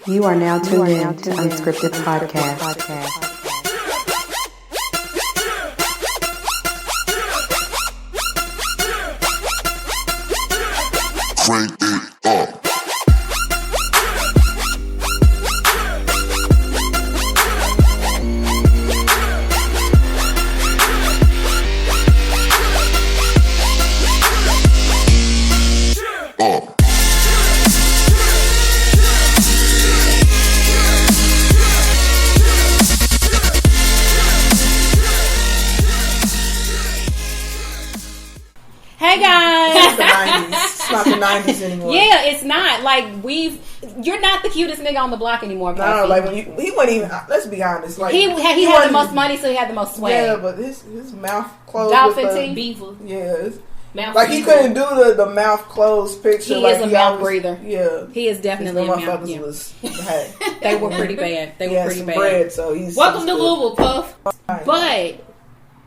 You are now tuned in to Unscripted Podcast. Crank it up. Hey guys! It's the 90s. It's not the 90s anymore. Yeah, it's not. Like, you're not the cutest nigga on the block anymore, Cosby. No, like, he wasn't even, let's be honest. Like, he had the most money, so he had the most swag. Yeah, but his mouth closed. Dolphin teeth. Beaver. Yeah. Mouth like, he couldn't do the mouth closed picture. He like, is a mouth breather. Yeah. He is definitely a mouth breather. They were pretty bad. They were pretty bad. Bread, so Welcome to Louisville, Puff. But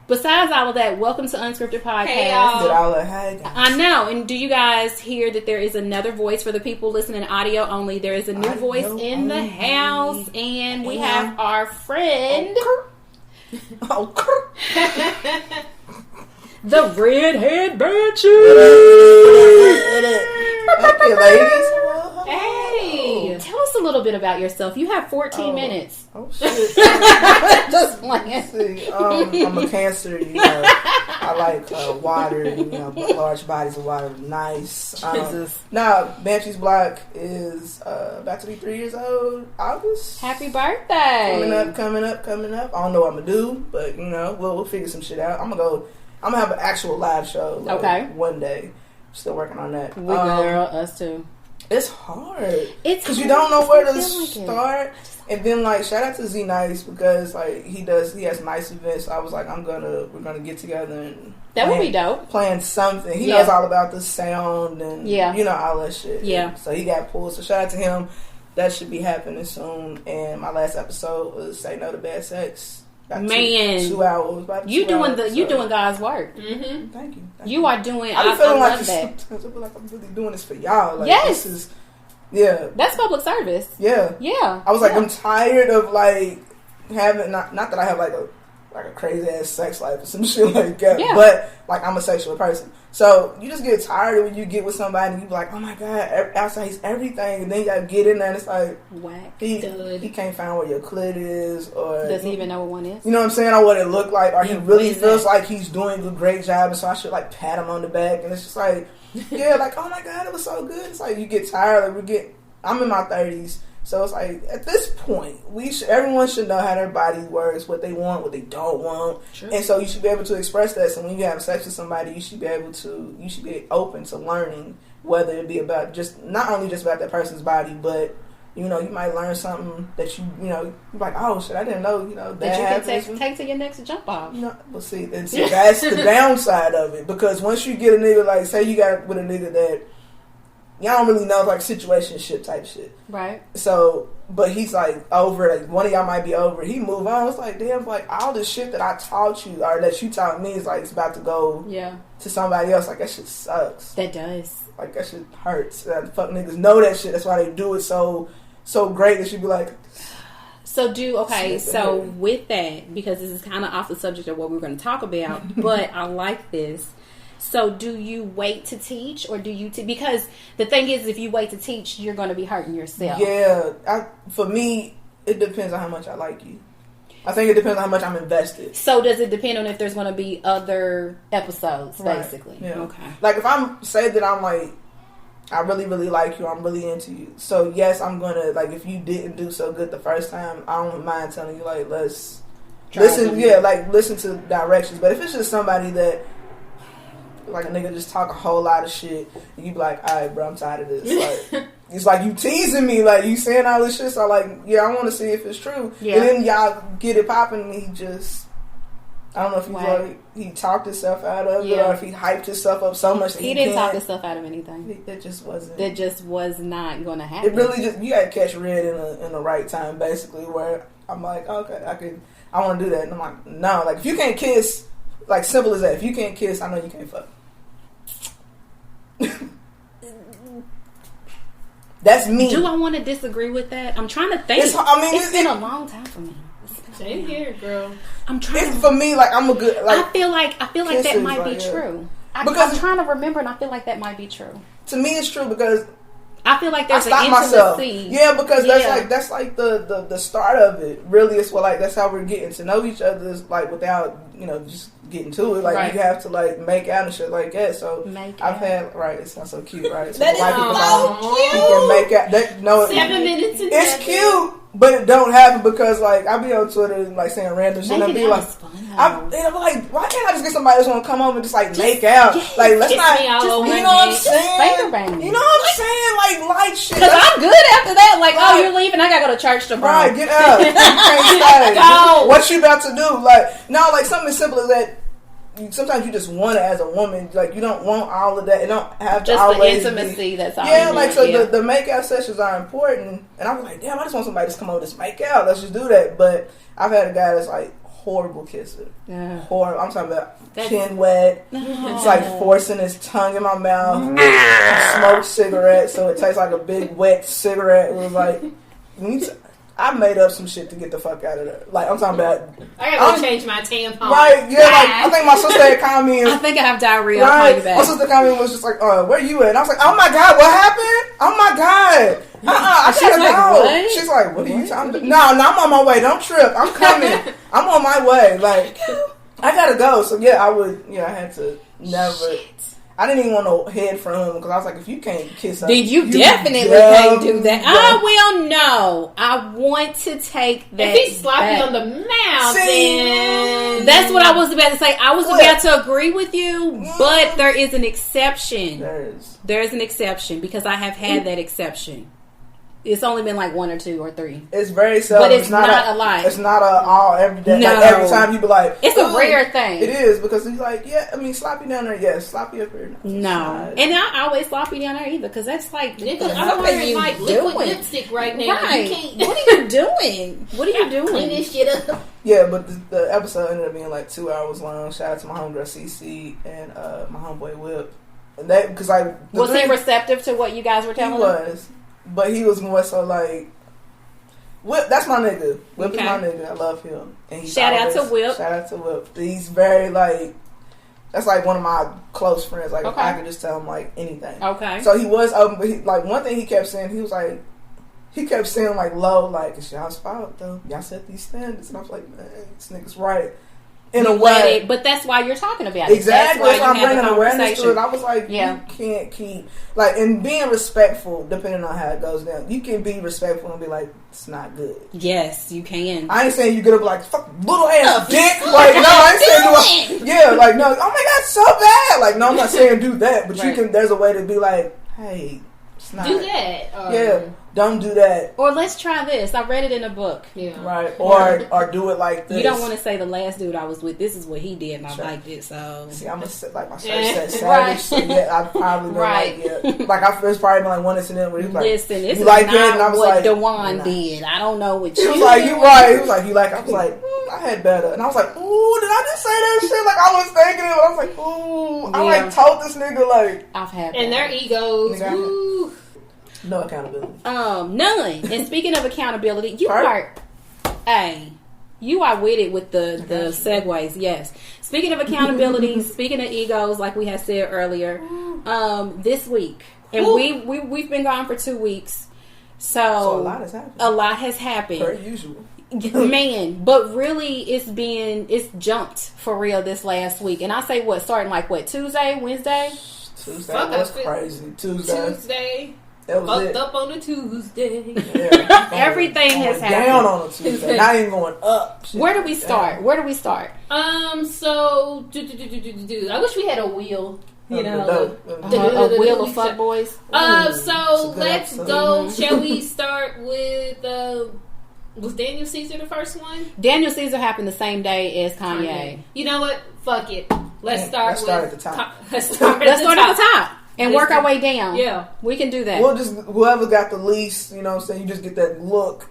besides all of that, welcome to Unscripted Podcast. Hey, y'all. I know. And do you guys hear that there is another voice for the people listening audio only? There is a new voice in the house, and we have our friend, the red Head Banshee. Thank you, ladies. Hey, tell us a little bit about yourself. You have 14 minutes. Oh shit! Just playing. See, I'm a Cancer. I like water. Large bodies of water. Nice. Now, Banshee's Block is about to be 3 years old. August. Happy birthday! Coming up. I don't know what I'm gonna do, but we'll figure some shit out. I'm gonna have an actual live show. One day. Still working on that. We girl, us too. It's hard. It's because you don't know where to start. And then shout out to Z Nice because he has nice events. So I was like, we're gonna get together and that would be dope. Plan something. He knows all about the sound and all that shit. Yeah. So he got pulled. So shout out to him. That should be happening soon. And my last episode was Say No to Bad Sex. Got Man, 2 hours. You doing God's work. Mm-hmm. Thank you. You are doing. I feel love that. I feel like I'm really doing this for y'all. Like, yes. This is. Yeah. That's public service. Yeah. Yeah. I was like, I'm tired of having not that I have a crazy ass sex life or some shit like that. Yeah. But I'm a sexual person. So you just get tired when you get with somebody and you be like, oh my God, outside he's everything, and then you gotta get in there and it's like whack. He can't find where your clit is, or does he even know what one is? You know what I'm saying? Or what it looked like, or he really feels like he's doing a great job, and so I should pat him on the back, and it's just like, yeah, oh my God, it was so good. It's like you get tired. I'm in my 30s, so it's like at this point, everyone should know how their body works, what they want, what they don't want, and so you should be able to express that. So when you have sex with somebody, you should be open to learning, whether it be about not only about that person's body, but you might learn something that you're like, oh shit, I didn't know, that you can take to your next jump off. Well, see, that's the downside of it, because once you get a nigga, say you got with a nigga that y'all don't really know, situationship type shit. Right. So, but he's over, one of y'all might be over, he move on. It's damn, all the shit that I taught you, or that you taught me is it's about to go to somebody else. That shit sucks. That does. That shit hurts. Fuck niggas know that shit. That's why they do it so great that you be like. So with that, because this is kind of off the subject of what we're going to talk about, but I like this. So do you wait to teach, or do you because the thing is, if you wait to teach, you're going to be hurting yourself. Yeah. For me, it depends on how much I like you. I think it depends on how much I'm invested. So does it depend on if there's going to be other episodes, basically? Yeah. Okay. If I'm, say that I'm I really, really like you, I'm really into you. So yes, I'm going to, if you didn't do so good the first time, I don't mind telling you, let's listen. Yeah, listen to directions. But if it's just somebody that, a nigga just talk a whole lot of shit, and you be like, alright, bro, I'm tired of this. It's you teasing me, you saying all this shit, so I want to see if it's true. Yeah. And then y'all get it popping, and he just, I don't know if he talked himself out of it, or if he hyped himself up so much that he didn't talk himself out of anything. It just wasn't. That just was not going to happen. It really you got to catch red in the right time, basically, where I'm like, okay, I want to do that, and I'm like, no, if you can't kiss, simple as that. If you can't kiss, I know you can't fuck. That's me. Do I want to disagree with that? I'm trying to think. It's been a long time for me. Same here, girl. I'm trying. It's for me. Like I'm a good. Like I feel like that might be true. I'm trying to remember, and I feel like that might be true. To me, it's true because I feel like there's I stop an myself. intimacy. Yeah, because that's like the start of it. Really, it's what like that's how we're getting to know each other. Is like without just getting to it. Like you have to like make out and shit like that. So I've had it sounds so cute, right? So that is so cute. You can make out. That, no, 7 minutes. It's cute. But it don't happen because like I be on Twitter and like saying random shit and I be like, I'm like, why can't I just get somebody that's gonna come over and just like make out? Like let's not, you know what I'm saying? You know what I'm saying? Like light shit. Because I'm good after that. Like, oh, you're leaving. I gotta go to church tomorrow. Right, get up. You can't stay. What you about to do? Like no, like something as simple as that. Sometimes you just want it as a woman, like you don't want all of that. It don't have to just always the intimacy. That's all. Yeah, like so the make out sessions are important, and I was like, damn, I just want somebody to come over to make out. Let's just do that. But I've had a guy that's like horrible kisser, horrible. I'm talking about chin wet. It's like forcing his tongue in my mouth. Smoked cigarette, so it tastes like a big wet cigarette. It was like. I made up some shit to get the fuck out of there. Like, I'm talking about... I gotta go change my tampon. Right, yeah, like, I think my sister had called me and... I think I have diarrhea. Right, my sister called me and was just like, where you at? And I was like, oh my God, what happened? Oh my God. I gotta go. What? She's like, what are you talking about? No, I'm on my way. Don't trip. I'm coming. I'm on my way. Like, I gotta go. So, yeah, I had to never... I didn't even want no head from him because I was like, if you can't kiss us, then you definitely can't do that. I will know. I want to take that. If he's sloppy on the mouth, then that's what I was about to say. I was about to agree with you, but there is an exception. There's an exception because I have had that exception. It's only been like 1 or 2 or 3. It's very seldom. But it's not a lot. It's not all every day. No. Like every time you be like, it's a rare thing. It is because he's like, yeah. I mean, sloppy down there, yes. Sloppy up here, no. And I always sloppy down there either because that's like I'm wearing like liquid lipstick right now. Right. You can't. What are you doing? What are you doing? Clean this shit up. Yeah, but the episode ended up being like 2 hours long. Shout out to my homegirl CC and my homeboy Whip. And that because was he receptive to what you guys were telling him? He was. But he was more so like Whip. That's my nigga. Whip is my nigga. I love him. And shout out to Whip. Shout out to Whip. He's very like. That's like one of my close friends. Like I could just tell him like anything. Okay. So he was open, but like one thing he kept saying, he was like, he kept saying like low, like it's y'all's fault though. Y'all set these standards, and I was like, man, this nigga's right. In a way, but that's why you're talking about it. Exactly, that's why I'm bringing awareness to it. I was like, you can't keep like and being respectful, depending on how it goes down. You can be respectful and be like, it's not good. Yes, you can. I ain't saying you get up like fuck little ass dick. Like no, I ain't saying do yeah, like no. Oh my God, so bad. Like no, I'm not saying do that, but you can. There's a way to be like, hey, it's not do that. Yeah. Don't do that. Or let's try this. I read it in a book. Yeah. Right. Or do it like this. You don't want to say the last dude I was with, this is what he did and I liked it, so. See, I'm going to like my shirt said savage, so yeah, I'd probably been like, like I first probably been like one incident where he was like, listen, this you is like not it? And I was what like, DeJuan did. I don't know what you He was like, you right. He was like, you like, I was like, I had better. And I was like, ooh, did I just say that shit? Like I was thinking it, but I was like, ooh. I like told this nigga like. I've had and their egos, ooh. No accountability. None. And speaking of accountability, you are with it with the segues. Yes. Speaking of accountability, speaking of egos, like we had said earlier, this week, and we've been gone for 2 weeks, so a lot has happened. A lot has happened. Per usual. Man, but really, it's jumped for real this last week, and I say starting like Tuesday, Wednesday. Tuesday was crazy. Tuesday. Fucked up on a Tuesday. Yeah, everything has happened. Down on a Tuesday. Not even going up. Shit. Where do we start? Down. Where do we start? So I wish we had a wheel. You know, a wheel of fuckboys. So let's go. Mm-hmm. Shall we start with? Was Daniel Caesar the first one? Daniel Caesar happened the same day as Kanye. You know what? Fuck it. Let's start at the top. Let's start at the top. And work our way down. Yeah. We can do that. We'll just, whoever got the least, you know what I'm saying, you just get that look.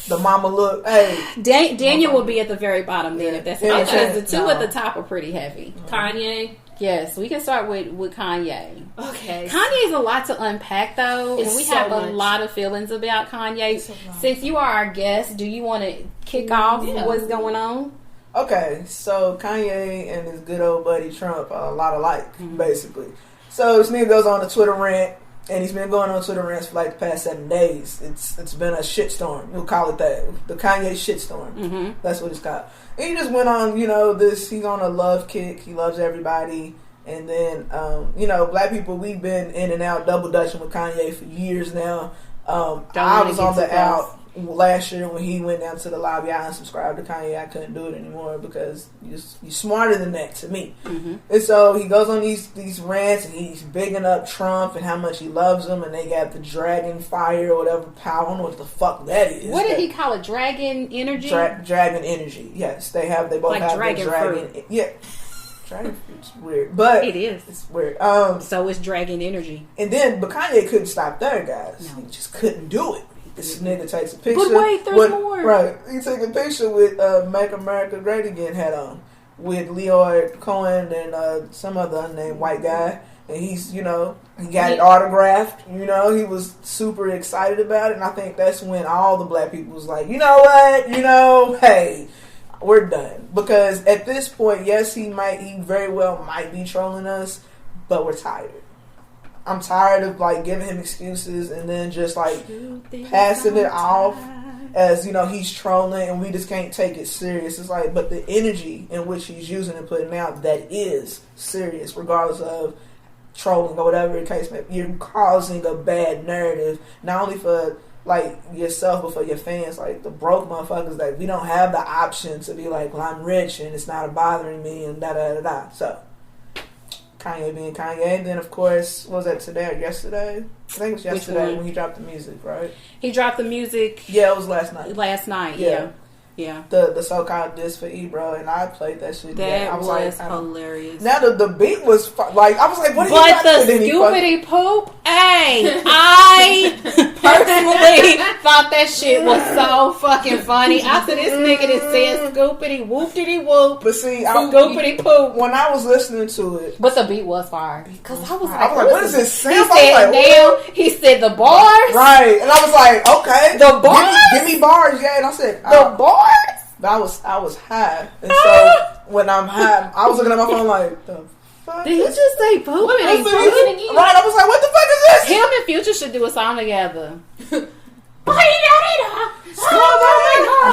The mama look. Hey. Daniel will be at the very bottom then if that's the case. Because the two at the top are pretty heavy. Kanye. Yes, we can start with Kanye. Okay. Kanye is a lot to unpack, though, and we have a lot of feelings about Kanye. Since you are our guest, do you want to kick off what's going on? Okay, so Kanye and his good old buddy Trump are a lot alike, basically. So this nigga goes on a Twitter rant, and he's been going on Twitter rants for like the past 7 days. It's been a shitstorm. We'll call it that. The Kanye shitstorm. Mm-hmm. That's what it's called. And he just went on, he's on a love kick. He loves everybody. And then, black people, we've been in and out double dutching with Kanye for years now. I was on the out last year when he went down to the lobby. I unsubscribed to Kanye. I couldn't do it anymore because you're smarter than that to me. Mm-hmm. And so he goes on these rants and he's bigging up Trump and how much he loves him, and they got the dragon fire or whatever power. I don't know what the fuck that is. What did he call it? Dragon energy? Dragon energy. Yes, they both like have dragon fruit. Yeah. Dragon fruit's weird, but it is. It's weird. So it's dragon energy. And then, but Kanye couldn't stop there, guys. No. He just couldn't do it. This nigga takes a picture. But wait, there's more. Right. He took a picture with Make America Great Again hat on with Leroy Cohen and some other unnamed white guy. And he's, he got it autographed. He was super excited about it. And I think that's when all the black people was like, you know what? Hey, we're done. Because at this point, yes, he very well might be trolling us, but we're tired. I'm tired of giving him excuses and then just passing it off as he's trolling and we just can't take it serious. It's but the energy in which he's using and putting out, that is serious, regardless of trolling or whatever the case may be. You're causing a bad narrative, not only for yourself but for your fans, the broke motherfuckers. We don't have the option to be well, I'm rich and it's not bothering me and da da da da. So Kanye being Kanye. And then, of course, what was that, today or yesterday? I think it was yesterday when he dropped the music, right? He dropped the music. Yeah, it was last night. Last night, yeah. The so-called diss for Ebro, and I played that shit. That was hilarious. Now the beat was I was like, what are you But the scoopity poop, hey, I personally thought that shit was so fucking funny. After this nigga that said scoopity whoopity whoop, but see, scoopity poop. When I was listening to it, but the beat was fire because I was like, what is this sound? He said the bars, right? And I was like, okay, the bars, give me bars, yeah. And I said the bars. But I was high, and so when I'm high, I was looking at my phone like, the fuck? Did he just say poop? Right, I was like, what the fuck is this? Him and Future should do a song together.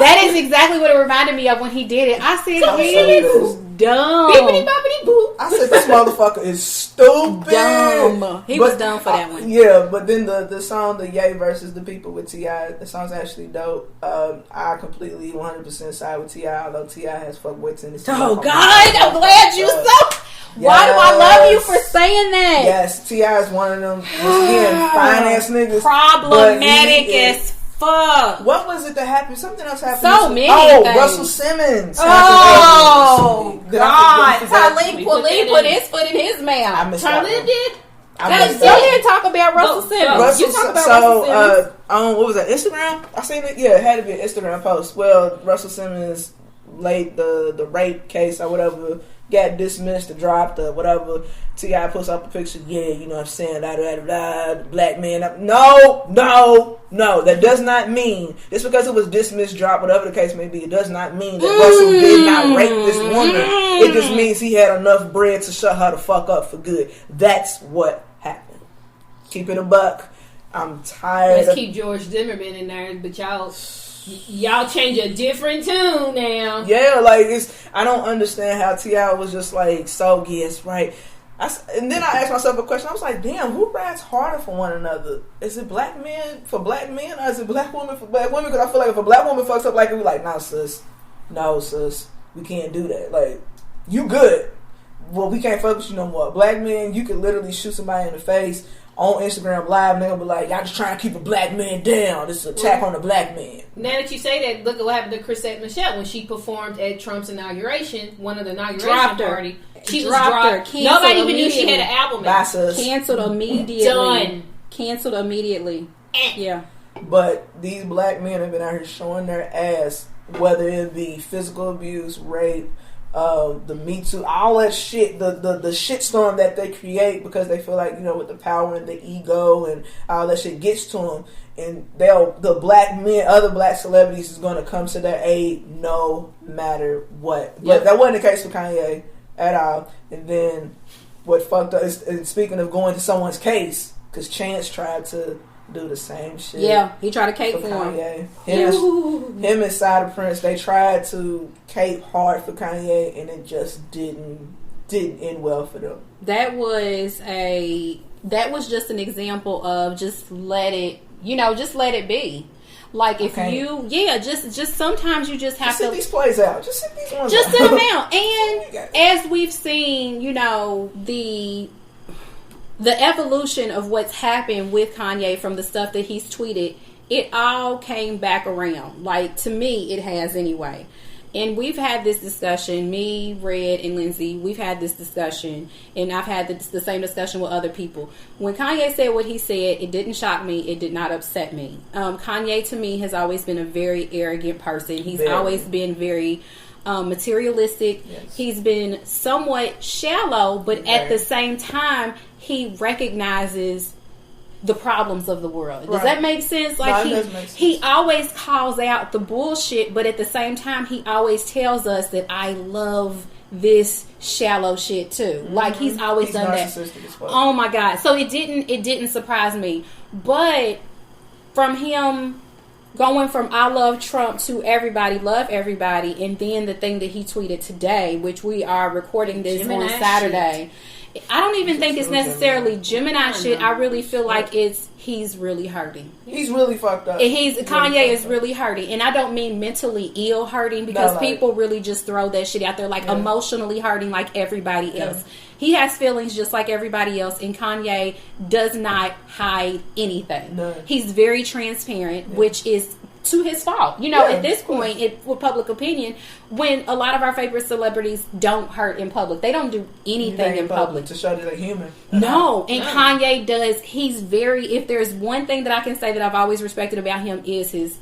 That is exactly what it reminded me of when he did it. I said, he's dumb. I said, this motherfucker is stupid. Dumb. He was dumb for that one. Yeah, but then the song, the Ye versus the People with T.I., the song's actually dope. I completely 100% side with T.I., although T.I. has fuckboy tendencies. Oh, God, I'm glad you so... Yes. Why do I love you for saying that? Yes, T.I. is one of them, again, fine-ass niggas. Problematic as fuck. What was it that happened? Something else happened. So many things. Russell Simmons. Oh, God. Talib put his foot in his mouth. Talib did? Go ahead and talk about Russell Simmons. You talk about Russell Simmons. On, what was that, Instagram? I seen it. Yeah, it had to be an Instagram post. Well, Russell Simmons laid the rape case or whatever, got dismissed or dropped or whatever. T.I. puts up a picture, I'm saying, black man. No, that does not mean, just because it was dismissed, dropped, whatever the case may be, it does not mean that Russell did not rape this woman. It just means he had enough bread to shut her the fuck up for good. That's what happened. Keep it a buck. I'm tired. Let's keep George Zimmerman in there, but y'all change a different tune now. Yeah, I don't understand how T.I. was just so yes, right. And then I asked myself a question. I was like, damn, who raps harder for one another? Is it black men for black men, or is it black women for black women? Because I feel like if a black woman fucks up, it be like, no, sis, we can't do that. You good. Well, we can't fuck with you no more. Black men, you can literally shoot somebody in the face on Instagram Live, and they'll be like, y'all just trying to keep a black man down. This is an attack on the black man. Now that you say that, look at what happened to Chrisette Michelle when she performed at Trump's inauguration, one of the inauguration party. She was dropped. Nobody even knew she had an album out. Canceled immediately. Done. Canceled immediately. Yeah. But these black men have been out here showing their ass, whether it be physical abuse, rape, the Me Too, all that shit, the shitstorm that they create because they feel like, with the power and the ego and all that shit gets to them, and the black men, other black celebrities is going to come to their aid no matter what. But that wasn't the case for Kanye at all. And then what fucked up is, and speaking of going to someone's case, because Chance tried to do the same shit. Yeah, he tried to cape for Kanye. Him and Cider Prince, they tried to cape hard for Kanye, and it just didn't end well for them. That was just an example of just let it be. Like if you, just sometimes you just have to sit these plays out. Just sit these ones just out. sit them out. And as we've seen, the evolution of what's happened with Kanye from the stuff that he's tweeted, it all came back around. Like, to me, it has anyway. And we've had this discussion, me, Red, and Lindsey, we've had this discussion, and I've had the same discussion with other people. When Kanye said what he said, it didn't shock me, it did not upset me. Kanye, to me, has always been a very arrogant person. He's always been very materialistic. Yes. He's been somewhat shallow, but at the same time, he recognizes the problems of the world. Does that make sense? Like he always calls out the bullshit, but at the same time, he always tells us that I love this shallow shit too. Mm-hmm. Like he's always done that. Oh my God! So it didn't surprise me, but from him going from I love Trump to everybody love everybody, and then the thing that he tweeted today, which we are recording this on Saturday. Shit. I don't even think it's necessarily Gemini shit. I really feel like he's really hurting. He's really fucked up. Kanye is really hurting. And I don't mean mentally ill hurting, because people really just throw that shit out there, like emotionally hurting like everybody else. He has feelings just like everybody else, and Kanye does not hide anything. No. He's very transparent, which is to his fault. At this point, with public opinion, when a lot of our favorite celebrities don't hurt in public, they don't do anything in public to show that they're human. No, and Kanye does. He's if there's one thing that I can say that I've always respected about him is his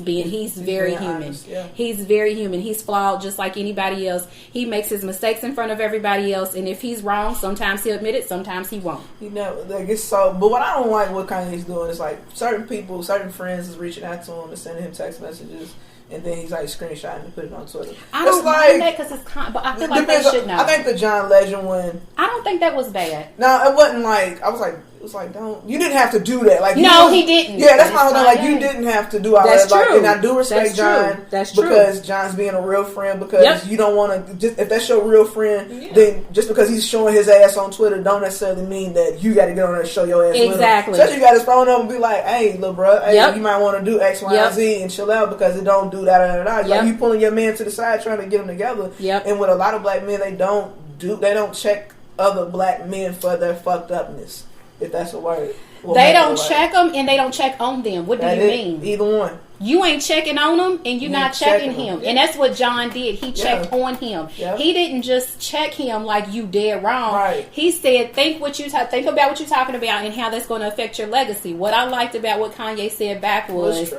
being. He's very human. Honest, He's very human. He's flawed just like anybody else. He makes his mistakes in front of everybody else, and if he's wrong, sometimes he'll admit it, sometimes he won't. It's so. But what I don't like what Kanye's doing is like certain people, certain friends is reaching out to him and sending him text messages, and then he's like screenshotting and putting it on Twitter. I don't mind that because it's but I feel like they should know. I think the John Legend one. I don't think that was bad. No, it wasn't like. It was like, you didn't have to do that. Like, he didn't. Yeah, that's my whole thing. Like, you didn't have to do all that. That's true. And I do respect John. That's true. Because John's being a real friend. Because you don't want to. If that's your real friend, then just because he's showing his ass on Twitter, don't necessarily mean that you got to get on there and show your ass. Exactly. Especially you got his phone up and be like, "Hey, little bro, you might want to do X, Y, and Z and chill out because it don't do that." Like you pulling your man to the side trying to get them together. And with a lot of black men, they don't check other black men for their fucked upness. If that's a word. They don't check them, and they don't check on them. What do you mean? Either one. You ain't checking on him, and you're not checking him. And that's what John did. He checked on him. He didn't just check him like you dead wrong. Right. He said, think about what you're talking about and how that's going to affect your legacy. What I liked about what Kanye said back was,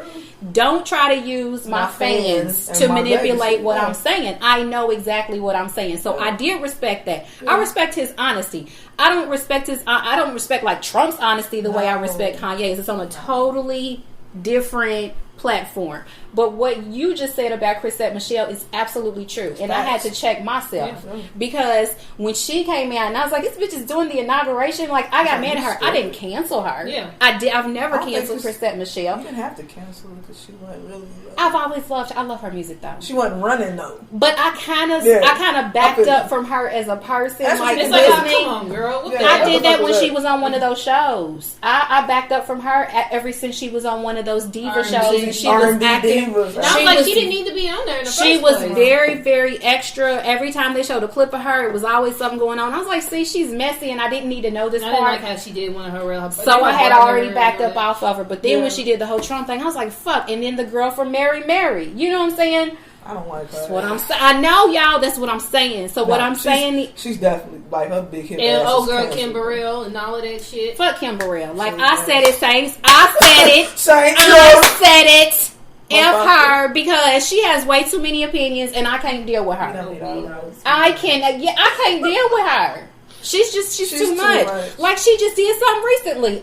don't try to use my fans to manipulate what I'm saying. I know exactly what I'm saying. So I did respect that. I respect his honesty. I don't respect like Trump's honesty the way I respect Kanye's. It's on a totally different platform. But what you just said about Chrisette Michelle is absolutely true. And I had to check myself. Because when she came out and I was like, this bitch is doing the inauguration, like I got mad at her. I didn't cancel her. I've never canceled Chrisette Michelle. You didn't have to cancel her because she wasn't really I love her music though. She wasn't running though. But I kind of backed up from her as a person. Like come on, girl. I did that when she was on one of those shows. I backed up from her ever since she was on one of those diva shows and she was acting. She didn't need to be on there in the first place. She was very, very extra. Every time they showed a clip of her, it was always something going on. I was like, see, she's messy, and I didn't need to know this part. I didn't like how she did one of her real. So I had already backed up off of her. But then when she did the whole Trump thing, I was like, fuck. And then the girl from Mary. You know what I'm saying? I don't like her. That's what I'm saying. I know, y'all. That's what I'm saying. So what I'm saying, she's definitely like her big hit. And old girl Kim Burrell and all of that shit. Fuck Kim Burrell. Like I said it, Saints. I said it. Saints. I said it. F her because she has way too many opinions and I can't deal with her. I can't deal with her. She's too much. Like she just did something recently.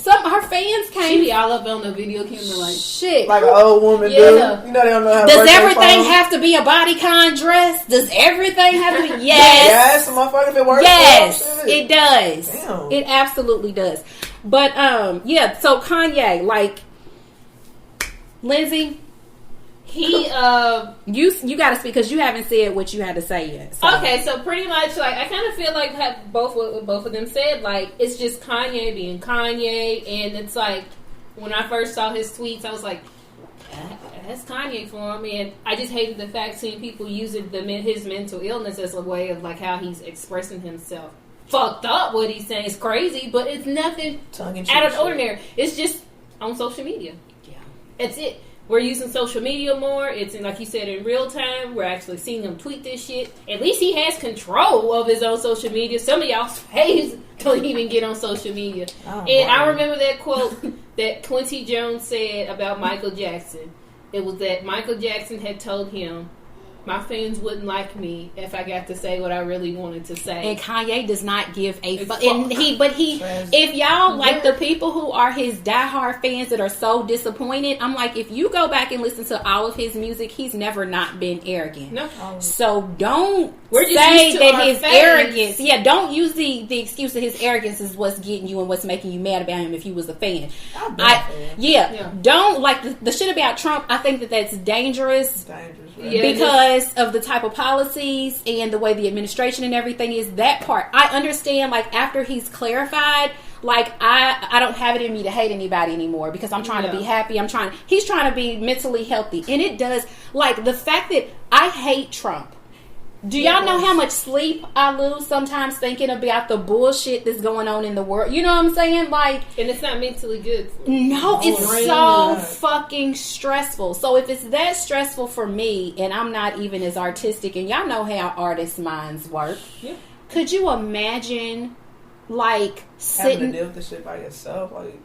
Her fans came. She be all up on the video camera like shit, like an old woman do. You know they don't know how to Does everything have to be a bodycon dress? Does everything have to be? Yes. Motherfucker, if it works. Yes, it does. Damn. It absolutely does. But so Kanye, like Lindsey, he you got to speak because you haven't said what you had to say yet. So. Okay, so pretty much like I kind of feel like both what both of them said, like it's just Kanye being Kanye, and it's like when I first saw his tweets, I was like, that's Kanye for him, and I just hated the fact seeing people using his mental illness as a way of like how he's expressing himself. Fucked up what he's saying is crazy, but it's nothing out of the ordinary. It's just on social media. Yeah, that's it. We're using social media more. It's like you said in real time. We're actually seeing him tweet this shit. At least he has control of his own social media. Some of y'all's faves don't even get on social media. I remember that quote that Quincy Jones said about Michael Jackson. It was that Michael Jackson had told him, my fans wouldn't like me if I got to say what I really wanted to say. And Kanye does not give a fuck. If y'all like the people who are his diehard fans that are so disappointed, I'm like, if you go back and listen to all of his music, he's never not been arrogant. No. So don't say that his arrogance. Yeah, don't use the excuse that his arrogance is what's getting you and what's making you mad about him if you was a fan. Don't like the shit about Trump. I think that's dangerous. Because of the type of policies and the way the administration and everything is, that part I understand. Like after he's clarified, like I don't have it in me to hate anybody anymore because I'm trying to be happy. He's trying to be mentally healthy, and it does. Like the fact that I hate Trump. Do y'all know how much sleep I lose sometimes thinking about the bullshit that's going on in the world? You know what I'm saying? Like, and it's not mentally good. No, it's so fucking stressful. So if it's that stressful for me, and I'm not even as artistic, and y'all know how artists' minds work, could you imagine, like, having to deal with this shit by yourself? Like,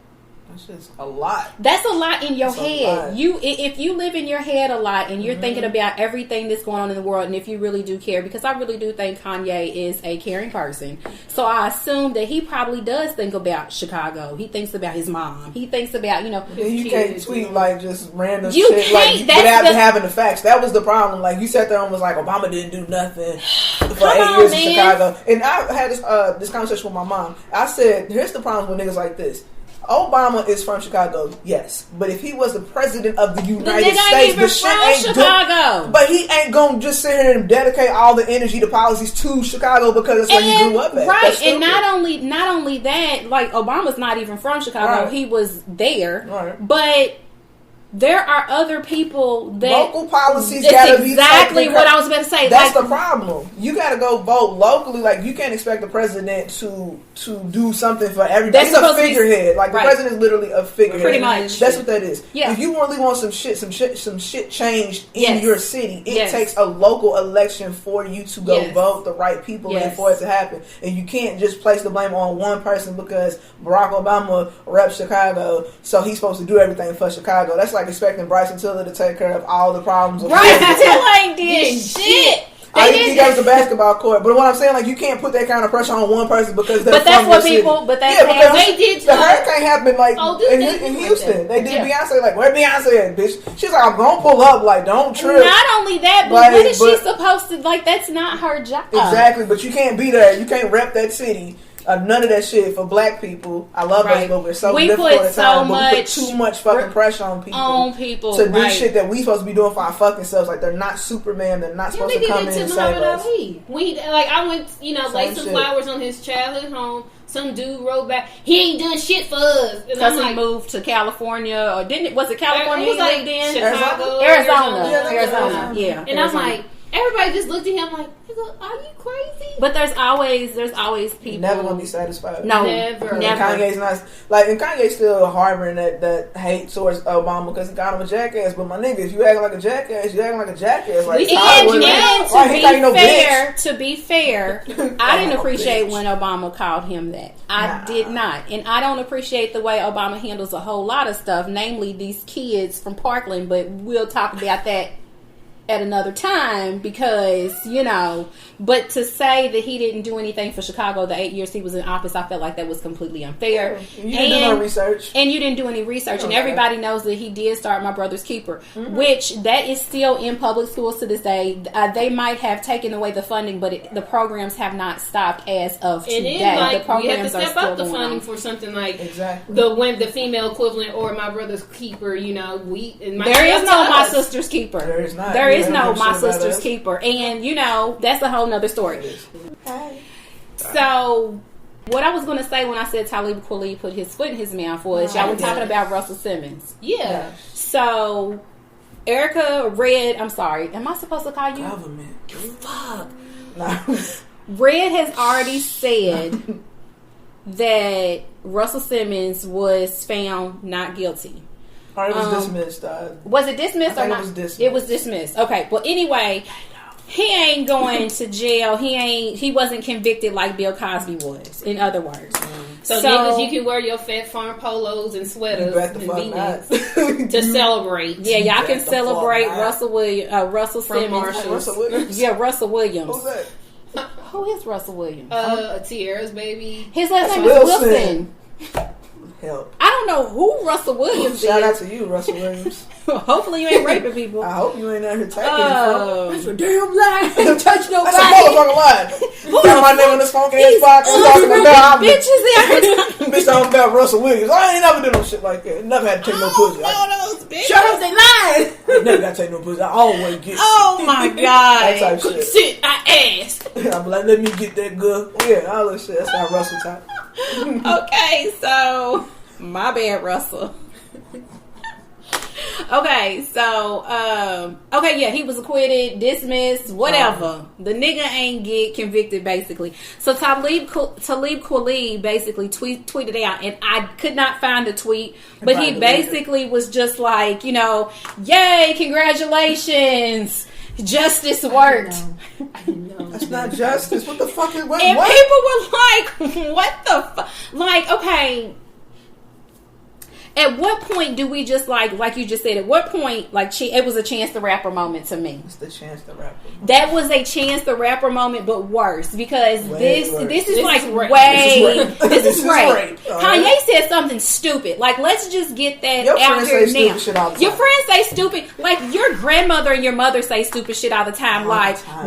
that's just a lot. That's a lot in your head. If you live in your head a lot and you're thinking about everything that's going on in the world, and if you really do care, because I really do think Kanye is a caring person, so I assume that he probably does think about Chicago. He thinks about his mom. He thinks about you can't tweet like just random shit like without having the facts. That was the problem. Like you sat there and was like, Obama didn't do nothing for 8 years in Chicago, and I had this conversation with my mom. I said, here's the problem with niggas like this. Obama is from Chicago, yes, but if he was the president of the United States, the shit ain't Chicago. But he ain't gonna just sit here and dedicate all the energy, the policies to Chicago because that's where he grew up at. Right, and not only that, like Obama's not even from Chicago; he was there, but. There are other people that local policies gotta be exactly what I was about to say. That's the problem. You gotta go vote locally. Like you can't expect the president to do something for everybody. He's a figurehead. Like the president is literally a figurehead. Pretty much. That's what that is. Yeah. If you really want some shit changed in your city, it takes a local election for you to go vote the right people in for it to happen. And you can't just place the blame on one person because Barack Obama reps Chicago, so he's supposed to do everything for Chicago. That's like expecting Bryson Tiller to take care of all the problems. Bryson Tiller ain't did shit. He goes to basketball court, but what I'm saying, like, you can't put that kind of pressure on one person because they're that's what people. But that's because they did. The hurricane happened like in Houston. They did Beyonce like, where Beyonce at, bitch? She's like, I'm gonna pull up. Like, don't trip. Not only that, but like, what is she supposed to like? That's not her job. Exactly, but you can't be there. You can't rep that city. None of that shit for black people. I love us, but we're so difficult at times. But we put too much fucking pressure on people to do shit that we supposed to be doing for our fucking selves. Like they're not Superman. They're not supposed to come in and save us. I went, laid some flowers on his childhood home. Some dude wrote back, he ain't done shit for us. Because he moved to California, or was it California? It was like Chicago, Arizona. Yeah. And I'm like, everybody just looked at him like, are you crazy? But there's always people. You're never gonna be satisfied. No, Never. And Kanye's not like, and Kanye's still harboring that hate towards Obama because he got him a jackass. But my nigga, if you acting like a jackass, you acting like a jackass. Like, to be fair, I didn't appreciate when Obama called him that. I did not, and I don't appreciate the way Obama handles a whole lot of stuff, namely these kids from Parkland. But we'll talk about that at another time because, but to say that he didn't do anything for Chicago the 8 years he was in office, I felt like that was completely unfair. You didn't do no research. And you didn't do any research. And everybody knows that he did start My Brother's Keeper, which that is still in public schools to this day. They might have taken away the funding, but the programs have not stopped as of today. Then, the programs we have to step up the funding on for something like exactly the female equivalent or My Brother's Keeper. There is no My Sister's Keeper. There is not. There is no My Sister's Keeper. And, that's a whole nother story. So, what I was going to say when I said Talib Kweli put his foot in his mouth was, y'all were talking about Russell Simmons. Yeah. So, Erica Red, I'm sorry, am I supposed to call you? Government. Fuck. No. Red has already said that Russell Simmons was found not guilty. Or it was dismissed. Was it dismissed or not? It was dismissed. It was dismissed. Okay. Well, anyway, he ain't going to jail. He wasn't convicted like Bill Cosby was. In other words, so niggas, you can wear your Fat Farm polos and sweaters and V-necks to celebrate. Yeah, y'all can celebrate Russell Simmons. Russell Williams. Yeah, Russell Williams. Who's that? Who is Russell Williams? Tierra's baby. His last name is Wilson. Help. I don't know who Russell Williams is. Shout out to you, Russell Williams. Hopefully you ain't raping people. I hope you ain't out here taking it. That's a damn lie. Don't touch nobody. That's a motherfucking lie. Got my name on this phone ass podcast talking about bitches. Bitch talking about Russell Williams. I ain't never did no shit like that. Never had to take no pussy. Those bitches. Shut up, they lying. I never got to take no pussy. I always get Oh my god. That type shit. Shit, I asked. I'm like, let me get that good. Yeah, all that shit. That's how Russell talk. Okay, so my bad, Russell. Okay, so he was acquitted, dismissed, whatever. The nigga ain't get convicted, basically. So Talib Kweli basically tweeted out, and I could not find the tweet, but he basically was just like, yay, congratulations, justice worked. That's not justice. What the fuck is what? And people were like, what the fuck? Like, okay. At what point do we just like you just said, at what point, it was a Chance the Rapper moment to me. It's the Chance the Rapper moment. That was a Chance the Rapper moment, but worse, because this is rape. This is rape. Kanye said something stupid. Let's just get that out here now. Your friends say stupid, your grandmother and your mother say stupid shit all the time.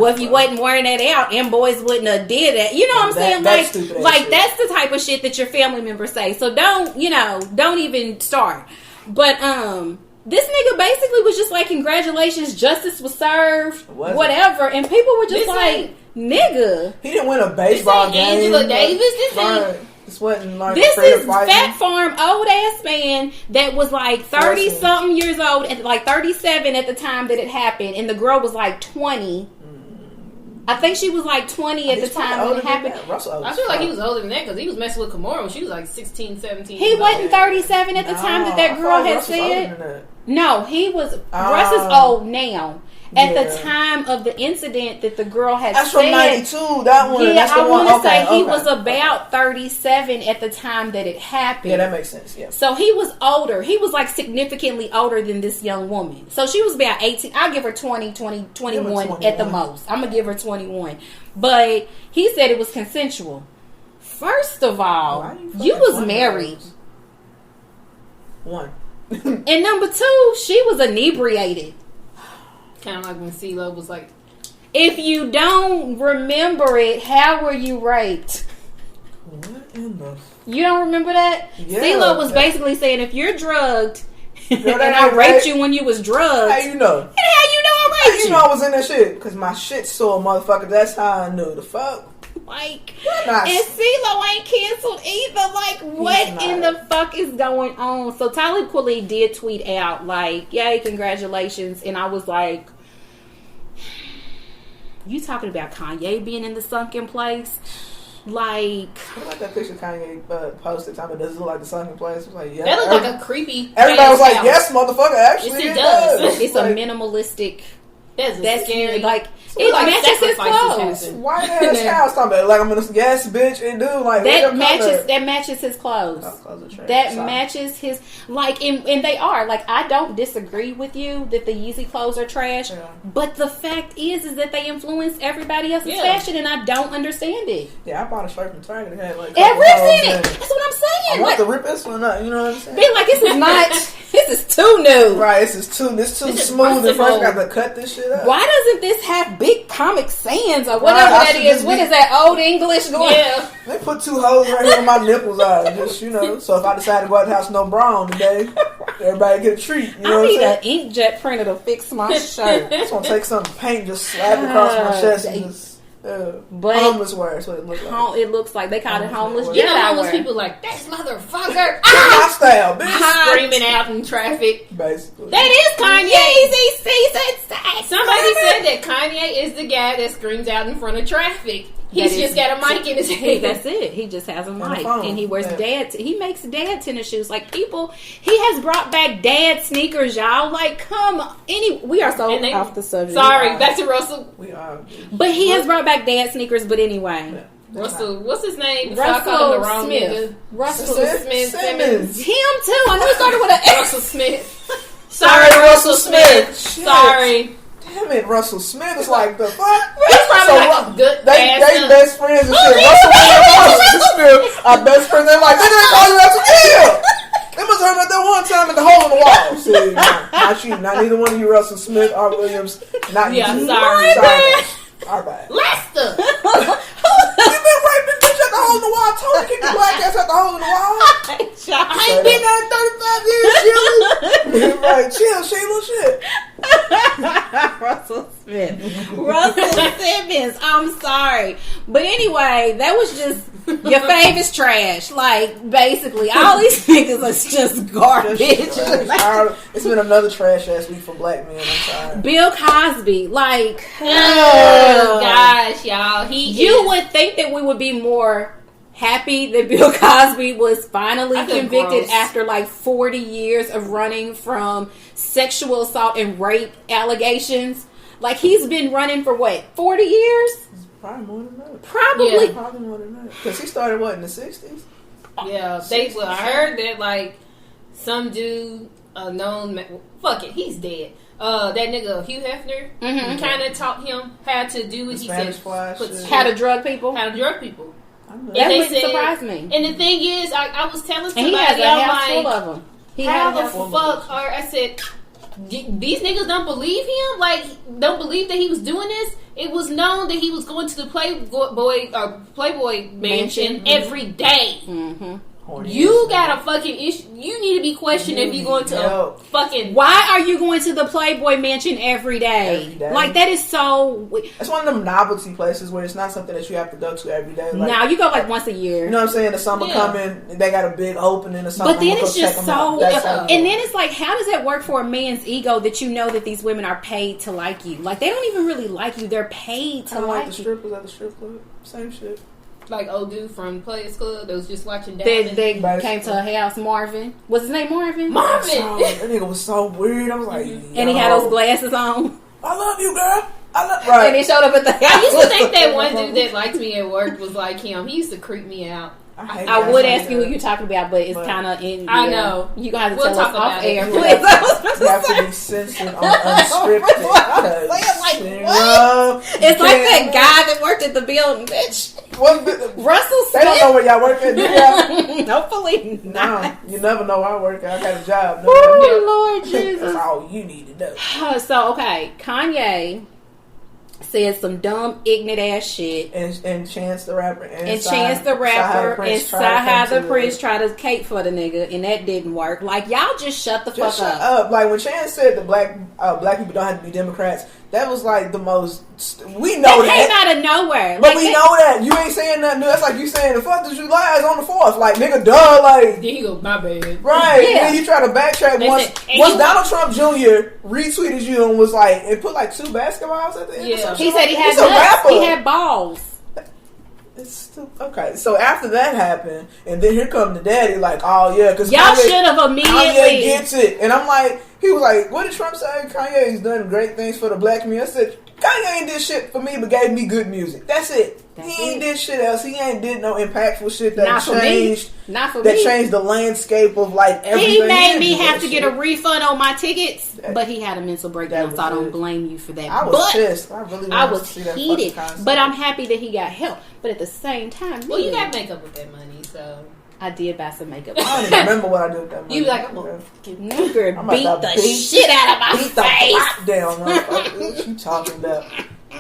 If you wasn't wearing that out, them boys wouldn't have did that. You know what I'm saying? That's the type of shit that your family members say. So don't even start. But this nigga basically was just like, congratulations, justice was served, whatever, and people were just nigga, he didn't win a baseball game. Angela Davis, this is Fat Farm old ass man that was 30 something years old, and 37 at the time that it happened, and the girl was 20. I think she was 20 at the time when it happened. I feel like he was older than that because he was messing with Kimora when she was 16, 17. He wasn't 37 at the time that girl had said. No, he was. Russ is old now. At the time of the incident that the girl had that's said. That's from 92, that one. Yeah, that's the I want to say he okay. was about 37 at the time that it happened. Yeah, that makes sense, yeah. So he was older. He was significantly older than this young woman. So she was about 18. I'll give her 21 at the most. I'm going to give her 21. But he said it was consensual. First of all, you was married. One. And number two, she was inebriated. Kind of like when CeeLo was if you don't remember it, how were you raped? What in the... You don't remember that? Yeah, CeeLo was basically saying, if you're drugged and that I raped you when you was drugged. How you know? And how you know I raped you? How you know I was in that shit? Because my shit sore, motherfucker. That's how I knew. The fuck? And CeeLo ain't canceled either. What in the fuck is going on? So Talib Kweli did tweet out, yay, congratulations. And I was like, You talking about Kanye being in the sunken place? Like, what about that picture Kanye posted? Time it does look like the sunken place. It was like, yeah, that looked like a creepy. Everybody was like, house. yes, motherfucker. Actually, Yes, it does. it's like, a minimalistic. That's scary. Like, It it matches his sacrifices clothes. happen. white ass house. Talking about like I'm in a yes, bitch, and dude like That matches his clothes. Clothes are trash. That Sorry. matches his, like, and they are, like, I don't disagree with you that the Yeezy clothes are trash, Yeah. but the fact is that they influence everybody else's Yeah. fashion, and I don't understand it. Yeah, I bought a shirt from Target. It had like It rips in in it. That's what I'm I saying. want Like, to rip this one up. You know what I'm saying? be like, this is not, this is too new. Right, this is too This is smooth. And first, versatile. got to cut this shit up. Why doesn't this have big Comic Sans or Right, whatever I that should is? just What be- is that old English going? Yeah. They put 2 holes right here where my nipples are. Just so if I decide to go out the house no bra on today, everybody get a treat. You know I what need I'm an saying? inkjet printer to fix my shirt. I just want to take some paint, just slap it across my chest, and just But homeless wear. That's what it looks like. it looks like they call it homeless. You You know, Jedi homeless wear. people like, that's motherfucker. My style, bitch. Screaming out in traffic. Basically. That is Kanye. Yeezy. Somebody said that Kanye is the guy that screams out in front of traffic. He's That just is- got a mic in his hand. That's it. He just has a a mic, phone. and he wears Yeah. he makes dad tennis shoes. Like, people, he has brought back dad sneakers, y'all. Like, come on. We are so And they- off the subject. Sorry, back to Russell. We are. But he has brought back dad sneakers. But anyway, Russell, what's his name? Before I called him the wrong nigga. Russell Smith. Simmons. Him too. I know he started with an X. Russell Smith. Sorry, Russell Smith. Shit. Sorry. Damn it, Russell Smith is like the fuck. He's probably So, like a good They ass. best friends and shit. Russell and Russell Smith are best friends. They're like, nigga, they call you Russell. Yeah. They must have heard about that one time at the hole in the wall. See, not you. Not neither one of you, Russell Smith or Williams. Not Yeah, you. sorry. Our bad. Lester. You been raping bitch at the hole in the wall. I told you to keep the black ass at the hole in the wall. I ain't been there in 35 years, Sheila. Right, chill, Sheila, shit. Russell Smith. Russell Simmons. I'm sorry. But anyway, that was just your favorite's trash. Like, basically, all these niggas are just garbage. It's been another trash ass week for black men. I'm sorry. Bill Cosby. Like, Oh, gosh, y'all. you would think that we would be more happy that Bill Cosby was finally I feel convicted gross. after like 40 years of running from sexual assault and rape allegations. Like, he's been running for what, 40 years? Probably more than that. Probably. Yeah. Probably more than that. Because he started, what, in the 60s? Yeah, I heard that, like, some dude, fuck it, he's dead. That nigga, Hugh Hefner, Mhm. kind of taught him how to do what he Spanish said. fly put shit. shit- How to drug people. how to drug people. I know. That And they wouldn't said- surprise me. And the thing is, I was telling And he has somebody, a I'm house full like, of them. He how had a the house full of fuck are, I said, these niggas don't believe him? Like, don't believe that he was doing this? It was known that he was going to the Playboy mansion Mansion. every day. Mm-hmm. Horny You ass got a fucking issue. You need to be questioned if you going to a Yo. fucking. Why are you going to the Playboy Mansion every day? Every day. Like, that is so. It's one of them novelty places where it's not something that you have to go to every day. Like, Now you go like once a year. you know what I'm saying? The summer Yeah. coming, they got a big opening or something. But then I'm gonna it's go just check 'em out. so, That's how and then it's like, how does that work for a man's ego that you know that these women are paid to like you? Like, they don't even really like you; they're paid to kind of like the like you. strippers at the strip club. Same shit. Like old dude from Players Club that was just watching They Diamond. came to her house, Marvin. Was his name Marvin? Marvin! So, that nigga was so weird. I was like, And he had those glasses on. I love you, girl. I love right. And he showed up at the house. I used to think that one dude that liked me at work was like him. He used to creep me out. hate I guys would like ask you that. who you're talking about, but it's But- kind of in. I know. You gonna have to We'll tell us talk off about air, it. please. Yeah. I was supposed You to have to say. be censored on unscripted. It's like that guy that worked at the building, bitch. Russell They don't know Smith. where y'all work at, do y'all? Hopefully not. No, you never know where I work at. I got a job. Oh, Lord That's Jesus. all you need to know. So, okay, Kanye said some dumb, ignorant ass shit. And Chance the Rapper. And Chance the Rapper and Sahai the Prince tried to cape for the nigga, and that didn't work. Like, y'all just shut the Just fuck shut up. up. Like, when Chance said that black people don't have to be Democrats, That was like the most. We know that came out of nowhere, but we know that you ain't saying nothing new. That's like you saying the 4th of July is on the 4th. Like nigga, duh. Like then you go, my bad. Right. Yeah. Then you try to backtrack once Donald Trump Jr. retweeted you and was like, and put like 2 basketballs at the end. Yeah. He said he had He's a rapper. He had balls. It's stupid. Okay, so after that happened, and then here come the daddy, like, oh yeah, because y'all should have immediately. Kanye gets it, and I'm like, he was like, what did Trump say? Kanye's done great things for the black community. I said, Kanye ain't did shit for me, but gave me good music. That's it. He ain't did shit else. He ain't did no impactful shit that changed. Not for that me. changed the landscape of like everything. He made me have to get a refund on my tickets, but he had a mental breakdown, so I don't blame you for that. I was pissed. I really was heated, but I'm happy that he got help. But at the same time, well, you got makeup with that money, so. I did buy some makeup. I don't even remember what I did with that money. You like, I'm gonna nigga beat the shit out of my face. The down, what you talking about?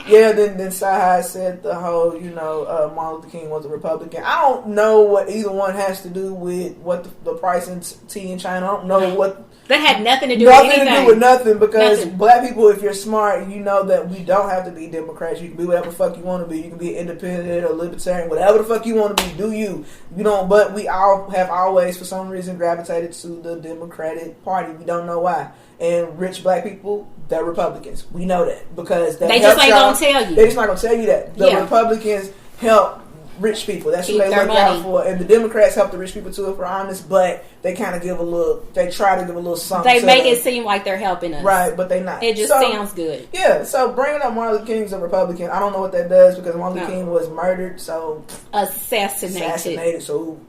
Yeah, then Sahai said the whole, Martin Luther King was a Republican. I don't know what either one has to do with what the price in tea in China. I don't know what. That had nothing to do with anything. Nothing to do with nothing because black people, if you're smart, you know that we don't have to be Democrats. You can be whatever the fuck you want to be. You can be independent or libertarian, whatever the fuck you want to be. Do you? You don't. But we all have always, for some reason, gravitated to the Democratic Party. We don't know why. And rich black people, they're Republicans. We know that because they just ain't gonna tell you. They just not gonna tell you that. The Republicans help rich people. That's who they look out for. And the Democrats help the rich people too, if we're honest. But they kind of give a little. They try to give a little something. They make it seem like they're helping us, right? But they not. It just sounds good. Yeah. So bringing up Martin Luther King's a Republican, I don't know what that does because Martin Luther King was murdered. So assassinated. So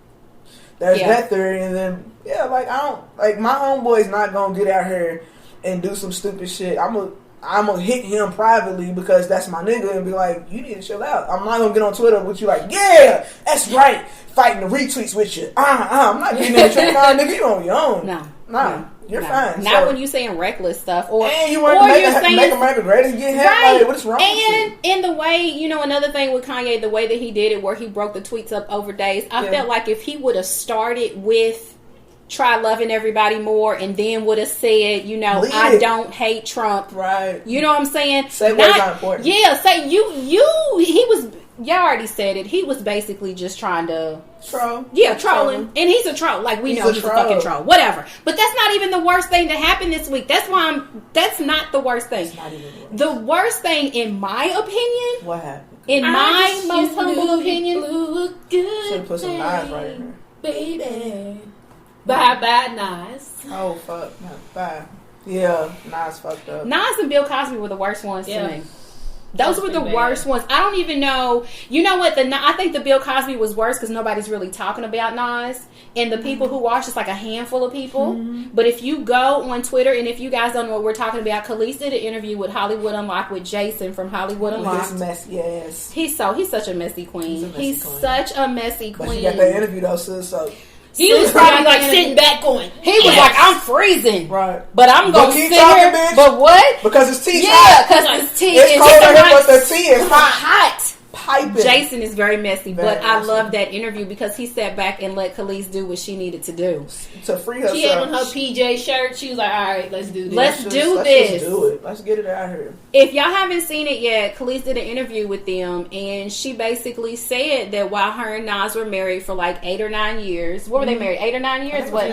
there's that theory, and then I don't like my homeboy's not gonna get out here and do some stupid shit. I'm gonna hit him privately because that's my nigga and be like, you need to chill out. I'm not gonna get on Twitter with you like, yeah, that's right, fighting the retweets with you. I'm not getting in the trick, nigga. You on your own. No. You're fine. Not when you saying reckless stuff, and you want to make America great and get hacked. Like, what's wrong? And in the way, another thing with Kanye, the way that he did it, where he broke the tweets up over days, I felt like if he would have started with try loving everybody more and then would have said, I don't hate Trump. Right. You know what I'm saying? Say what's not important. Yeah, say y'all already said it. He was basically just trying to troll. Yeah, trolling. And he's a troll. Like we know he's a fucking troll. Whatever. But that's not even the worst thing to happen this week. That's why that's not the worst thing. It's not even the worst thing in my opinion. What happened? In my most humble opinion. Should have put some knives right in there. Baby. Bye, Nas. Oh, fuck. Bye. Yeah, Nas fucked up. Nas and Bill Cosby were the worst ones to me. Those were the worst ones. I don't even know. You know what? I think the Bill Cosby was worse because nobody's really talking about Nas. And the people who watch, it's like a handful of people. Mm-hmm. But if you go on Twitter, and if you guys don't know what we're talking about, Khalees did an interview with Hollywood Unlocked with Jason from Hollywood Unlocked. His messy ass. He's such a messy queen. He's such a messy queen. But she got that interview though, sis, so... He was probably like sitting back going. He was like, I'm freezing. Right. But I'm going to sit here. Bitch. But what? Because his tea's hot. Yeah, because his tea is hot. But the tea is hot. Piping. Jason is very messy, but I love that interview because he sat back and let Khalees do what she needed to do. To free herself. She had on her PJ shirt. She was like, all right, let's do this. Let's do it. Let's get it out here. If y'all haven't seen it yet, Khalees did an interview with them, and she basically said that while her and Nas were married for like 8 or 9 years. What were they married? 8 or 9 years? What?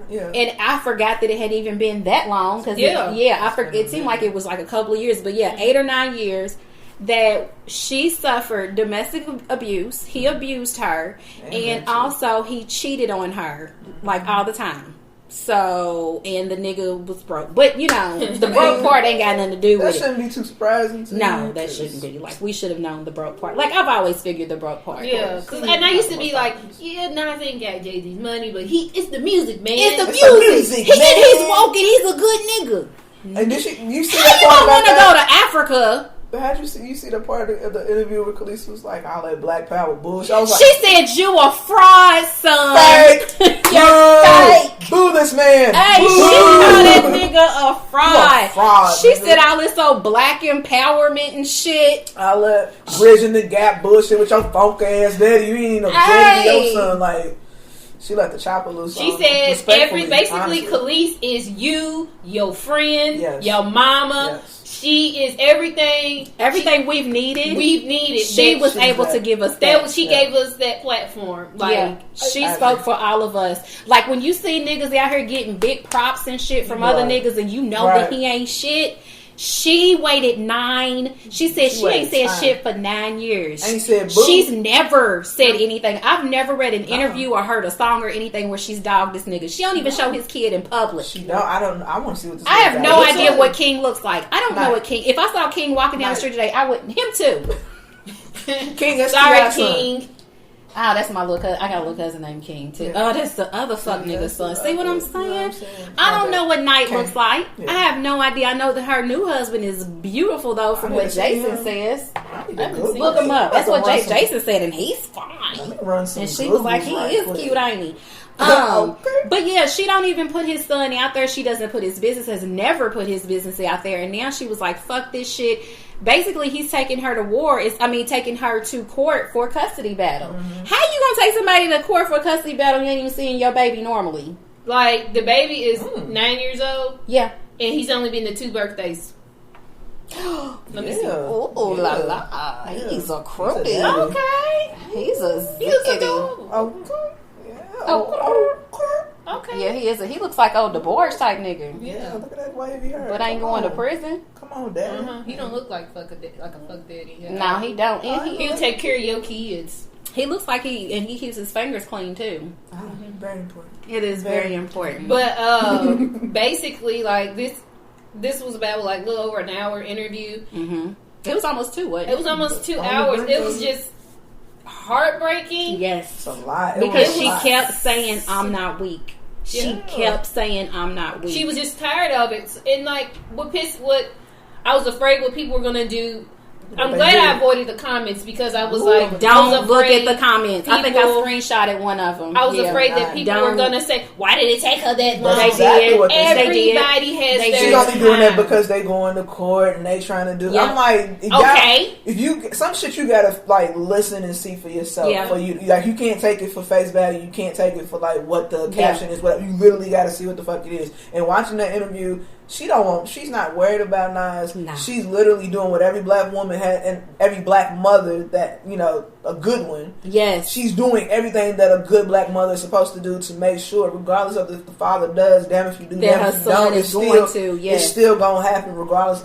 Yeah. And I forgot that it had even been that long. Cause it seemed like it was like a couple of years. But 8 or 9 years that she suffered domestic abuse. He abused her. And also he cheated on her like all the time. So, and the nigga was broke. But, the broke part ain't got nothing to do with it. That shouldn't be too surprising to No, that shouldn't be. Like, we should have known the broke part. Like, I've always figured the broke part. Yeah. And I used to be like, Nas ain't got Jay-Z's money, but it's the music, man. It's the music. He's woke and he's a good nigga. And did you see How that you part don't about want to that? go to Africa? But how'd you see the part of the interview where Khalees was like, all that Black Power bullshit? I was like, she said you a fraud, son. Fake. You're fake. Boo this man. Hey, Boo. she called that nigga a fraud. Fraud, she nigga. said all this old black empowerment and shit. All that bridging the gap bullshit with your funk ass daddy. You ain't no daddy to your son. Like, she let the chopper loose. She said basically Khalees is you, your friend, your mama. Yes. She is everything. Everything we've needed. She was able to give us that. She gave us that platform. Like she spoke for all of us. Like when you see niggas out here getting big props and shit from other niggas, and you know that he ain't shit. She waited 9. She said she ain't said shit for 9 years. Ain't said boo. She's never said anything. I've never read an interview or heard a song or anything where she's dogged this nigga. She don't even show his kid in public. I don't. I want to see what this. I have no idea what King looks like. I don't know what King. If I saw King walking down the street today, I would. Him too. King. That's sorry, King. Oh, that's my little cousin. I got a little cousin named King too. Oh, that's the other fuck nigga's son. See what I'm saying? I don't know what Night looks like. I have no idea. I know that her new husband is beautiful though, from what Jason says. Look him up. That's what Jason said, and he's fine. And she was like, he is cute, ain't he? But yeah, she don't even put his son out there. She doesn't put his business. Has never put his business out there. And now she was like, fuck this shit. Basically, he's taking her to war. Taking her to court for a custody battle. Mm-hmm. How you gonna take somebody to court for a custody battle? You ain't even seeing your baby normally. Like the baby is 9 years old. Yeah, and he's only been to 2 birthdays. Let me see. Oh la la! He's a crooked. Okay, he's a Okay. Yeah, he is. He looks like old DeBoer type nigga. Yeah, look at that wavy hair. But ain't going to prison. Come on, Daddy. He don't look like a fuck daddy. Yeah. No, he don't. And he'll take care of your kids. He looks like he keeps his fingers clean too. Very important. It is very important. But basically, like this was about like a little over an hour interview. Mm-hmm. It was almost 2. What? It was almost 2 hours. It was just heartbreaking. Yes, it's a lot. Because she kept saying, "I'm not weak." She kept saying, "I'm not weak." She was just tired of it, and like what I was afraid what people were gonna do. I'm glad I avoided the comments because I was like, don't look at the comments. I think I screenshotted one of them. I was afraid that people were gonna say, "Why did it take her that long?" They did. Everybody has their She's only doing that because they going to court and they trying to do. I'm like, if you some shit you gotta like listen and see for yourself. Yeah. For you, like you can't take it for face value. You can't take it for like what the caption is. Whatever. You literally got to see what the fuck it is. And watching that interview. She's not worried about Nas. Nah. She's literally doing what every black woman had and every black mother that, a good one. Yes. She's doing everything that a good black mother is supposed to do to make sure, regardless of if the father does, damn if you do, damn if you don't, it's still going to happen regardless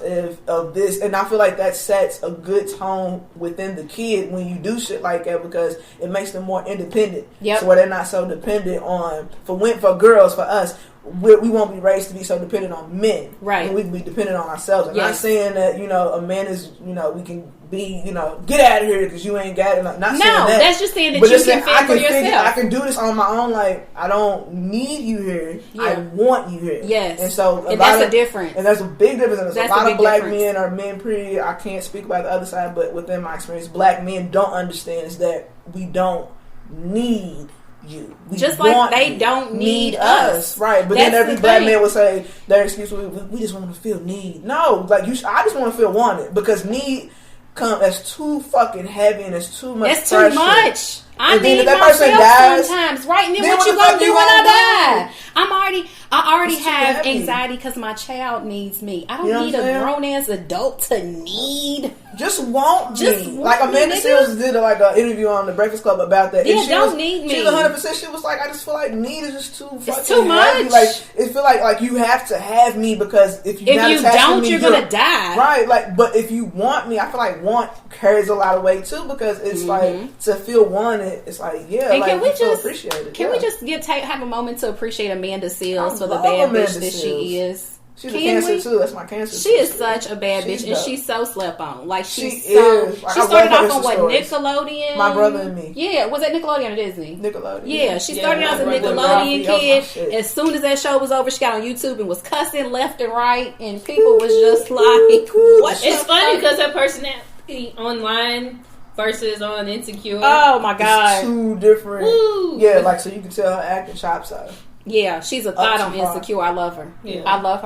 of this. And I feel like that sets a good tone within the kid when you do shit like that because it makes them more independent. Yep. So where they're not so dependent on, for girls, for us, we won't be raised to be so dependent on men. Right. And we can be dependent on ourselves. I'm not saying that, a man is, we can be, get out of here because you ain't got it. Not saying that. No, that's just saying that you can fend for yourself. I can do this on my own. Like, I don't need you here. Yeah. I want you here. Yes. And so, that's a difference. And there's a big difference. And there's a lot of black men are men pretty. I can't speak about the other side, but within my experience, black men don't understand is that we don't need you. Just like they don't need us. Right. But then every black man would say their excuse we just want to feel need. No, like I just want to feel wanted because need that's too fucking heavy and it's too much pressure. Too much. I and need that myself person dies, sometimes, right? And then what you gonna do when I die? I already have anxiety because my child needs me. I don't need a grown ass adult to need. Just want me. Like Amanda Seales did an interview on the Breakfast Club about that. Yeah, and don't need me. She was 100%. She was like, I just feel like need is just too fucking it's too much. Heavy. Like it feel like you have to have me because if you don't, you're gonna die. Right. Like, but if you want me, I feel like want carries a lot of weight too because it's like to feel wanted. It's like and like can we just appreciate it. Can we just have a moment to appreciate Amanda Seales for the bad bitch that she is? She's a cancer too. That's my cancer. She is such a bad bitch, and she's so slept on. Like she is. Like, she started off on what Nickelodeon. My Brother and Me. Yeah, was that Nickelodeon or Disney? Nickelodeon. Yeah, she started out as a Nickelodeon kid. As soon as that show was over, she got on YouTube and was cussing left and right, and people was just like, "What?" It's funny because her personality online versus on Insecure. Oh my god, it's two different. Woo. Yeah, like so you can tell her acting chops out. Yeah, she's a thought on Insecure. I love her. Yeah. I love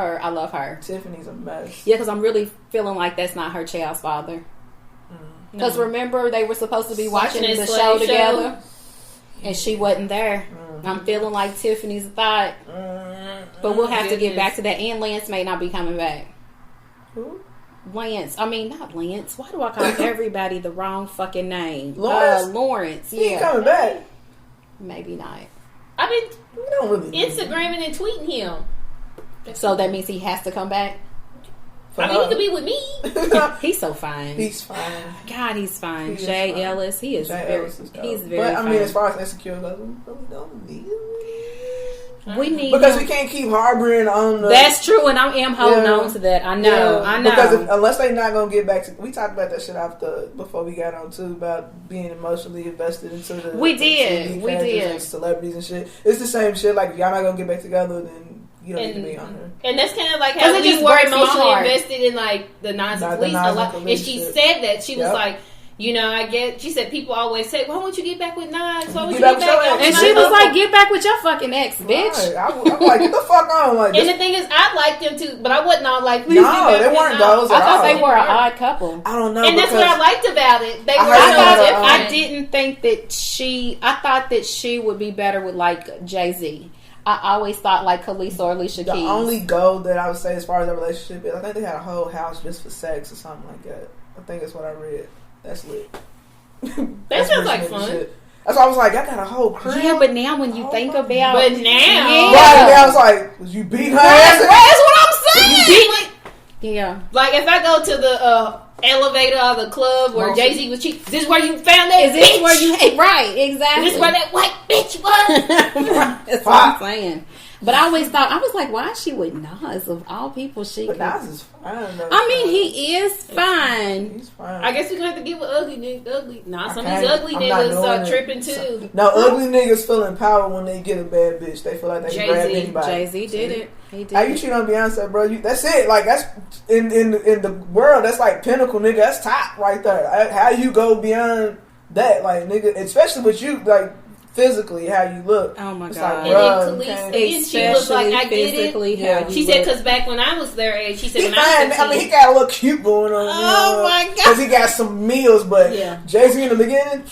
her. Tiffany's a mess. Yeah, because I'm really feeling like that's not her child's father. Because remember, they were supposed to be watching the show together, and she wasn't there. I'm feeling like Tiffany's a thought. But we'll have to get back to that. And Lance may not be coming back. Who? Lance. I mean, not Lance. Why do I call everybody the wrong fucking name? Lawrence? Lawrence. He ain't Yeah. coming back. Maybe not. I've been We don't really Instagramming and tweeting him. So that means he has to come back? I mean, he could be with me. He's so fine. He's fine. God, he's fine. He is Jay fine. Ellis, he is Jay very, Ellis is dope. he's very But I fine. mean, as far as Insecure goes, we really don't need him. We need Because him. we can't keep harboring on the... That's true, and I am holding Yeah. on to that. I know, Yeah, I know. Because unless they not gonna get back to, we talked about that shit before we got on too, about being emotionally invested into the. We the did. TV We characters did. and celebrities and shit. It's the same shit. Like if y'all not gonna get back together, then you don't need to be on her. And that's kind of like 'Cause how it we just were breaks my emotionally heart. invested in like the Nas Not and the Police Nas a and lot. Police And she shit. said that she was Yep. like, you know, she said people always say, why won't you get back with Nas? Why would you Get get back with back? your with and ex. she Nas?" was like, "Get back with your fucking ex, bitch." Right. I'm like, get the fuck on. Like, And this, the thing is, I liked them too, but I wasn't all like, please No, get back they with weren't Nas. those I at thought all. they were an odd couple. I don't know. And that's what I liked about it. They were I so heard I that, different. I didn't think that I thought that she would be better with like Jay-Z. I always thought like Khaleesi or Alicia The Keys. only goal that I would say as far as their relationship is, I think they had a whole house just for sex or something like that. I think that's what I read. That's lit. That sounds like rich nigga fun. shit. That's why I was like, I got a whole crib. Yeah, but now when you think about, But now, Yeah. Right, and I was like, was you beat her ass? that's what I'm saying. yeah, Like if I go to the elevator or the club where Most- Jay-Z was cheating, is this where you found that is this bitch? where you right? Exactly. Is this where that white bitch was? That's what I'm saying. But I always thought, I was like, why is she with Nas of all people? She But could. Nas is fine. Though. I mean, he is fine. He's fine. I guess we're gonna have to give an ugly nigga. Ugly. Nah, some of can't. these ugly I'm not niggas doing are it. tripping too. No, ugly niggas feel empowered when they get a bad bitch. They feel like they can grab Jay-Z. anybody. Jay-Z did it. He did How you it. cheat on Beyonce, bro? That's it. Like that's in the world. That's like pinnacle, nigga. That's top right there. How you go beyond that, like nigga, especially with you, like physically, how you look. Oh my It's God. like, And bruh, then you Khaleesi, can't- again, she was like, I get it. physically, Yeah. how you She said, look. because back when I was their age, she said, He when I fine. was I mean, he got a little cute going on. Oh, my God. Because he got some meals, but Yeah. Jay-Z in the beginning.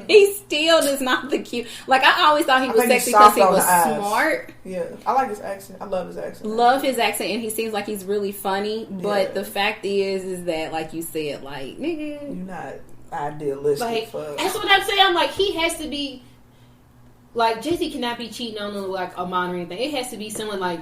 He still is not the cute. Like I always thought he I was think he's sexy because soft he on was the eyes. smart. Yeah, I like his accent. I love his accent. Love his accent, and he seems like he's really funny. But Yeah. the fact is that, like you said, like nigga, You're not idealistic. like, for that's what I'm saying. I'm like, he has to be, like, Jay-Z cannot be cheating on like a mom or anything. It has to be someone like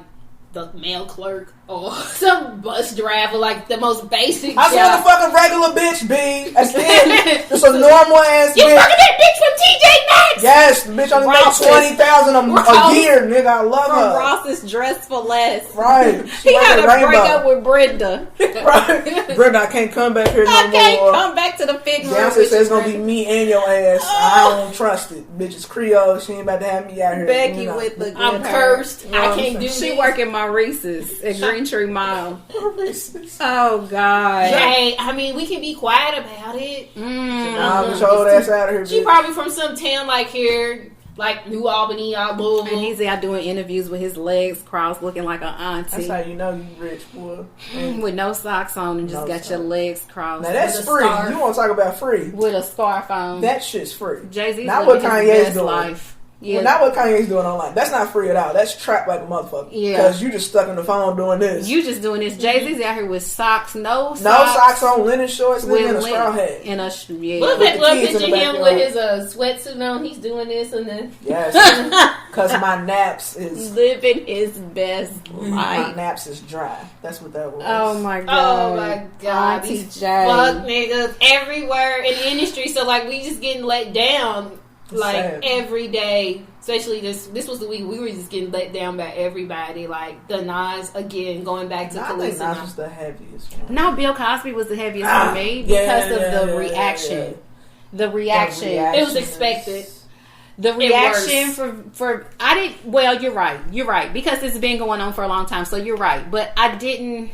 the mail clerk or some bus driver, like the most basic I job. saw the fucking regular bitch, B. That's it. It's a normal ass You bitch. fucking that bitch from TJ Maxx! Yes, the bitch only Ross makes $20,000 a Ross. year, nigga. I love from her. Ross's Dress for Less. Right. She He like had a a rainbow. breakup with Brenda. Right. Brenda, I can't come back here no I can't more. come back to the fig room. Beyonce with says it's you, gonna be me and your ass. I don't trust it. Bitch, it's Creole. She ain't about to have me out here. Becky you know. with the good I'm hair. cursed. know I what I'm can't do saying? She this. work at Maurice's at Greentree Mall. Racist. Oh God. Hey, I mean, we can be quiet about it. Nah, get your old ass out of here, She bitch. probably from some town like here, like New Albany, And Louisville. he's out doing interviews with his legs crossed, looking like an That's auntie, how you know you rich, boy. with no socks on and just No got your socks. legs crossed. Now that's With a free. scarf. You want to talk about free? with a scarf on. That shit's free. Jay-Z's Not living what his Kanye's best doing. life. Yeah, Well, not what Kanye's doing online. That's not free at all. That's trapped like a motherfucker. Yeah. Because you just stuck in the phone doing this. you just doing this. Jay-Z's out here with socks, no no socks on, linen shorts, with nigga, and a linen- straw hat. and a yeah. Look with at the one kids in picture the him backyard. with his sweatsuit on. He's doing this and then Yes. Because my naps is living his best my life. naps is dry. That's what that was. Oh my God. oh my god, Auntie these Jay. fuck niggas everywhere in the industry. So like we just getting let down like Sad. every day. Especially this was the week we were just getting let down by everybody. Like the Nas again going back to I think Khaleesi. Nas was the heaviest one. No, Bill Cosby was the heaviest Ah, for me yeah, because of yeah, the yeah, reaction. yeah. The reaction. That It was reaction expected. is- The And reaction worse. for I didn't. Well, you're right because it's been going on for a long time. So you're right, but I didn't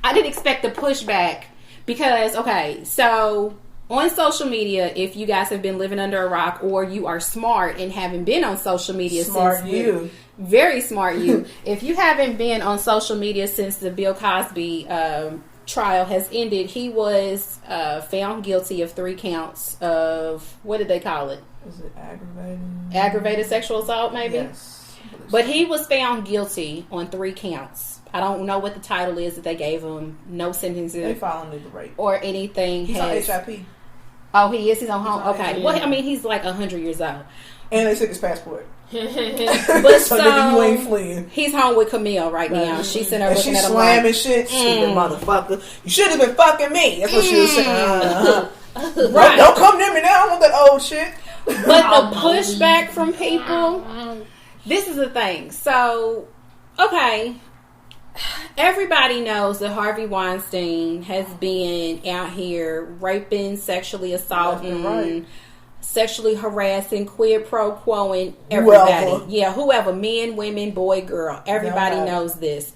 expect the pushback because okay, so on social media, if you guys have been living under a rock or you are smart and haven't been on social media Smart since you. very smart you. If you haven't been on social media since the Bill Cosby trial has ended, he was found guilty of 3 counts of what did they call it? Is it aggravated? Aggravated sexual assault, maybe. Yes. But he was found guilty on 3 counts. I don't know what the title is that they gave him. No sentences. They found him right or anything. He's on HIP. Oh, he is. He's on home. Okay. Yeah. Well, I mean, he's like 100 years old. And they took his passport. But so nigga, you ain't fleeing. He's home with Camille right now. She's sitting there and looking she's at him slamming like, shit. Stupid motherfucker. You should have been fucking me. That's what she was saying. Right. Don't come near me now. I don't want that old shit. But the pushback from people, this is the thing. So, okay, everybody knows that Harvey Weinstein has been out here raping, sexually assaulting, sexually harassing, quid pro quoing everybody. Whoever, men, women, boy, girl. Everybody knows this.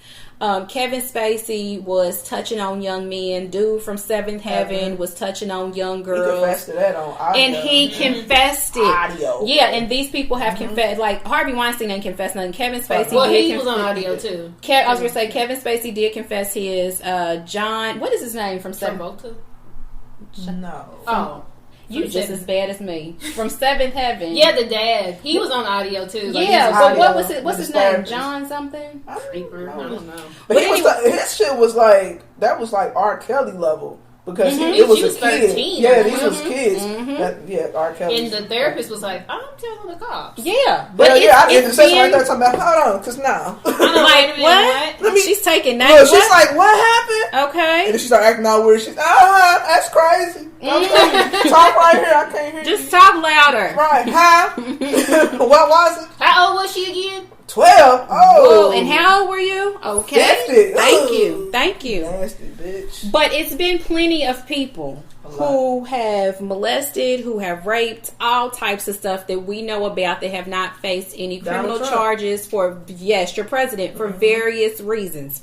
Kevin Spacey was touching on young men. Dude from Seventh Heaven was touching on young girls. He confessed to that on audio. And he confessed it. Audio. Yeah, and these people have confessed. Like, Harvey Weinstein ain't confessed nothing. Kevin Spacey he was on audio, too. I was going to say, Kevin Spacey did confess his. John, what is his name from Seventh? No. Oh. You just as bad as me. From Seventh Heaven. Yeah, the dad. He was on audio too. Like, yeah, but audio. what was it? What's his name? John something? I don't know. But his shit was like, that was like R. Kelly level. Because it was a kid. 13. Yeah, these was kids. R. Kelly. And the therapist was like, I'm telling the cops. Yeah. But I did the session right there talking about, hold on, because now. I'm like, what? She's taking that. Look, she's like, what happened? Okay. And then she started acting all weird. She's that's crazy. Talk right here. I can't hear you. Just talk louder. Right. Huh? What was it? How old was she again? 12. Oh. And how old were you? Okay. 50. Thank you. Nasty bitch. But it's been plenty of people who have molested, who have raped, all types of stuff that we know about that have not faced any criminal charges for, your president, for various reasons.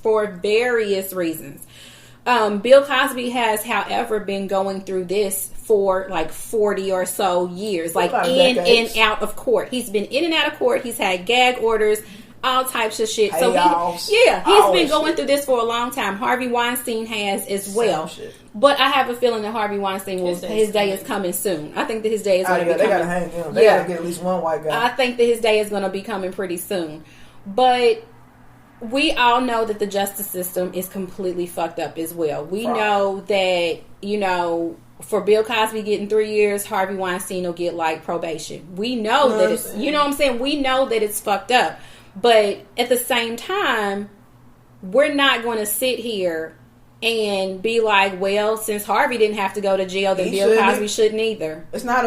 Bill Cosby has, however, been going through this for like 40 or so years, like in and out of court. He's been in and out of court. He's had gag orders, all types of shit. So he's been going through this for a long time. Harvey Weinstein has as well. But I have a feeling that Harvey Weinstein his day is coming soon. I think that his day is going to be coming. They got to hang him. They got to get at least one white guy. I think that his day is going to be coming pretty soon. But we all know that the justice system is completely fucked up as well. We know that, for Bill Cosby getting 3 years, Harvey Weinstein will get like probation. We know that it's, you know what I'm saying? We know that it's fucked up. But at the same time, we're not going to sit here and be like, well, since Harvey didn't have to go to jail, then Bill Cosby shouldn't either. It's not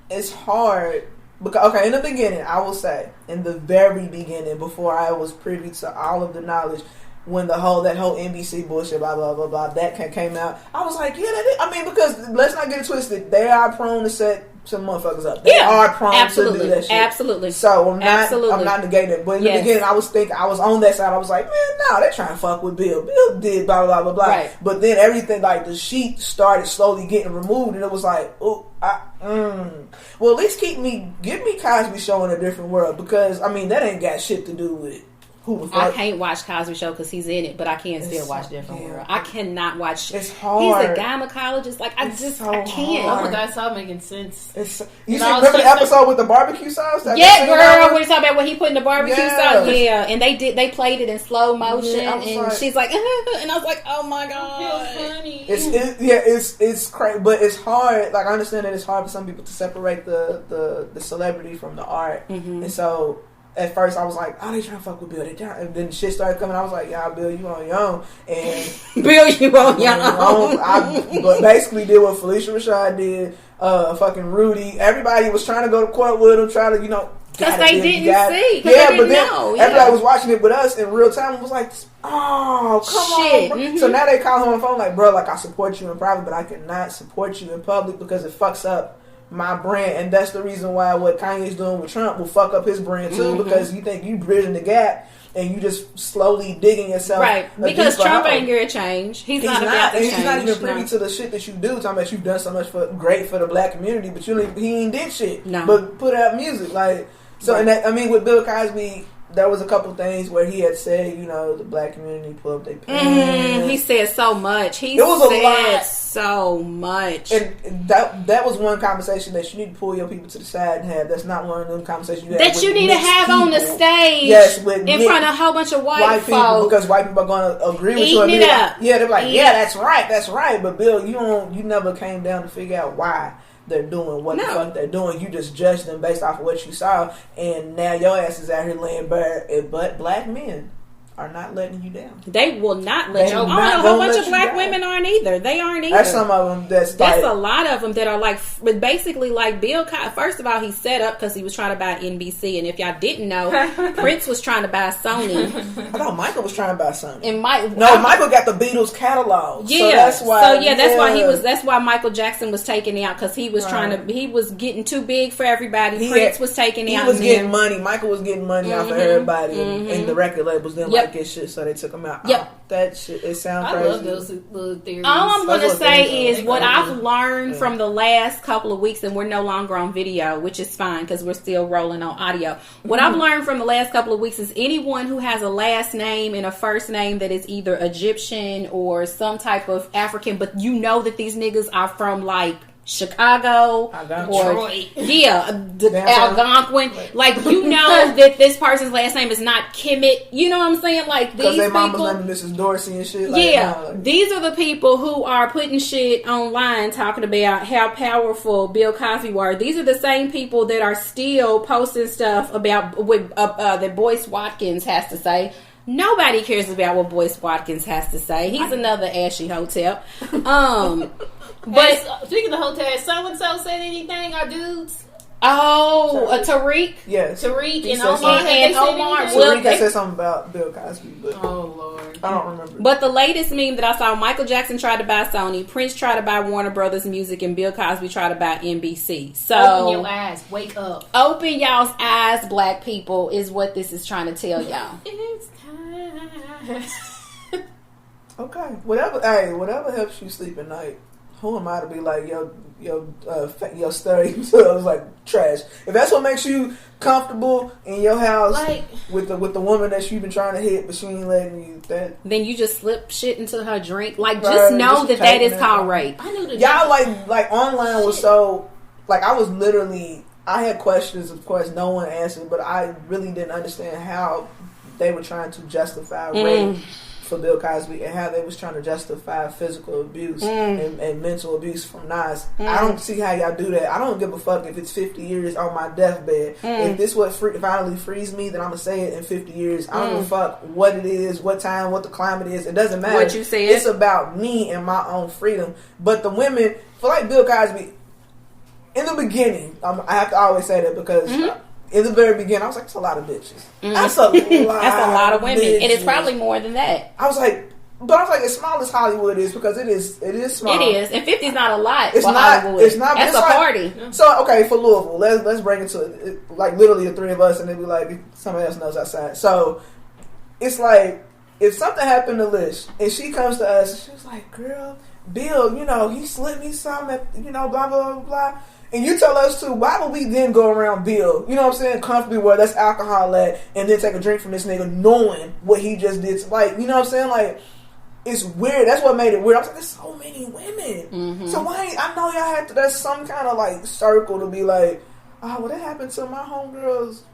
it's hard. Because, in the beginning, I will say, in the very beginning, before I was privy to all of the knowledge, when that whole NBC bullshit, blah, blah, blah, blah, that came out, I was like, because let's not get it twisted, they are prone to set some motherfuckers up. They are prone to do that shit. Absolutely. So I'm not negating it. But in the beginning, I was on that side. I was like, man, no, they're trying to fuck with Bill. Bill did blah, blah, blah, blah. Right. But then everything, like the sheet started slowly getting removed, and it was like, well, at least give me Cosby Show in a different world, because that ain't got shit to do with who the fuck. I can't watch Cosby Show because he's in it, but I can still watch Different World. I cannot watch. It's hard. He's a gynecologist. Like I can't. Oh my God, it's all making sense. Remember the episode with the barbecue sauce? Yeah, girl. When you talking about what he put in the barbecue sauce, and they played it in slow motion, and she's like, and I was like, oh my God, it's funny. It's crazy, but it's hard. Like I understand that it's hard for some people to separate the celebrity from the art, and so. At first, I was like, they trying to fuck with Bill. And then shit started coming. I was like, Bill, you on your own. And Bill, you on your own. I basically did what Felicia Rashad did, fucking Rudy. Everybody was trying to go to court with him, trying to, because they didn't see. But then everybody was watching it with us in real time and was like, come on. Bro. So now they call him on the phone like, bro, like I support you in private, but I cannot support you in public because it fucks up my brand. And that's the reason why what Kanye's doing with Trump will fuck up his brand too, because you think you bridging the gap and you just slowly digging yourself right, because Trump ain't here to change. He's not about to change. He's not even privy to the shit that you do. Talking about you've done so much great for the black community, but he ain't did shit. No. But put out music and that, with Bill Cosby, there was a couple things where he had said, the black community pull up their pants. He said so much. It was a lot. so much. And that was one conversation that you need to pull your people to the side and have. That's not one of them conversations you have that you need to have on the stage. Yes, with in front of a whole bunch of white people, folk, because white people are going to agree with you. Eating it up. Yeah, they're like, yeah, that's right. But Bill, you never came down to figure out why they're doing what the fuck they're doing. You just judged them based off of what you saw, and now your ass is out here laying bare. But black men are not letting you down. They will not let you. I don't know, a whole bunch of black women aren't either. They aren't either. That's some of them. That's a lot of them that are like, basically like Bill Cosby. First of all, he set up because he was trying to buy NBC, and if y'all didn't know, Prince was trying to buy Sony. I thought Michael was trying to buy Sony. And Michael got the Beatles catalog. Yeah, so that's why. That's why Michael Jackson was taken out, because he was trying to. He was getting too big for everybody. Prince was taken out. He was getting money. Michael was getting money off of everybody, and the record labels didn't like his shit, so they took him out. Yep. That shit, it sounds crazy. I love those little theories. All I'm going to say is what I've learned from the last couple of weeks, and we're no longer on video, which is fine because we're still rolling on audio. What I've learned from the last couple of weeks is anyone who has a last name and a first name that is either Egyptian or some type of African, but you know that these niggas are from like Chicago or Algonquin, like you know that this person's last name is not Kemet. You know what I'm saying? Like these their people, mama's name is Mrs. Dorsey and shit. These are the people who are putting shit online talking about how powerful Bill Cosby was. These are the same people that are still posting stuff about that Boyce Watkins has to say. Nobody cares about what Boyce Watkins has to say. He's another ashy hotel. But speaking of hotels, so-and-so said anything? Our dudes? Tariq? Yes. Tariq and Omar. Tariq said something about Bill Cosby, but Lord, I don't remember. But the latest meme that I saw, Michael Jackson tried to buy Sony, Prince tried to buy Warner Brothers Music, and Bill Cosby tried to buy NBC. So open your eyes, wake up. Open y'all's eyes, black people, is what this is trying to tell y'all. It's time. Okay. Whatever helps you sleep at night. Who am I to be like, your story was like trash? If that's what makes you comfortable in your house, like, with the woman that you've been trying to hit, but she ain't letting you, then you just slip shit into her drink. Like, just know that is called rape. I knew that. Y'all like online was so like I had questions, of course, no one answered, but I really didn't understand how they were trying to justify rape for Bill Cosby and how they was trying to justify physical abuse and mental abuse from Nas. I don't see how y'all do that. I don't give a fuck if it's 50 years on my deathbed. If this what finally frees me, then I'm gonna say it in 50 years. I don't give a fuck what it is, what time, what the climate is. It doesn't matter. What you said. It's about me and my own freedom. But the women, for like Bill Cosby, in the beginning, I have to always say that because in the very beginning, I was like, "That's a lot of bitches. That's a lot. That's a lot of women, and it's probably more than that." I was like, as small as Hollywood is, because it is small. It is, and 50 is not a lot. It's for not. Hollywood. It's not. That's it's a like, party. So okay, for Louisville, let's bring it to it, like literally the three of us, and then be like somebody else knows outside. So it's like if something happened to Lish, and she comes to us, and she was like, "Girl, Bill, he slipped me something, blah blah blah blah." And you tell us too, why would we then go around Bill, you know what I'm saying, comfortably where that's alcohol at, and then take a drink from this nigga knowing what he just did? Like, you know what I'm saying? Like, it's weird. That's what made it weird. I was like, there's so many women. So I know y'all have to, there's some kind of like circle to be like, oh, well, that happened to my homegirl's,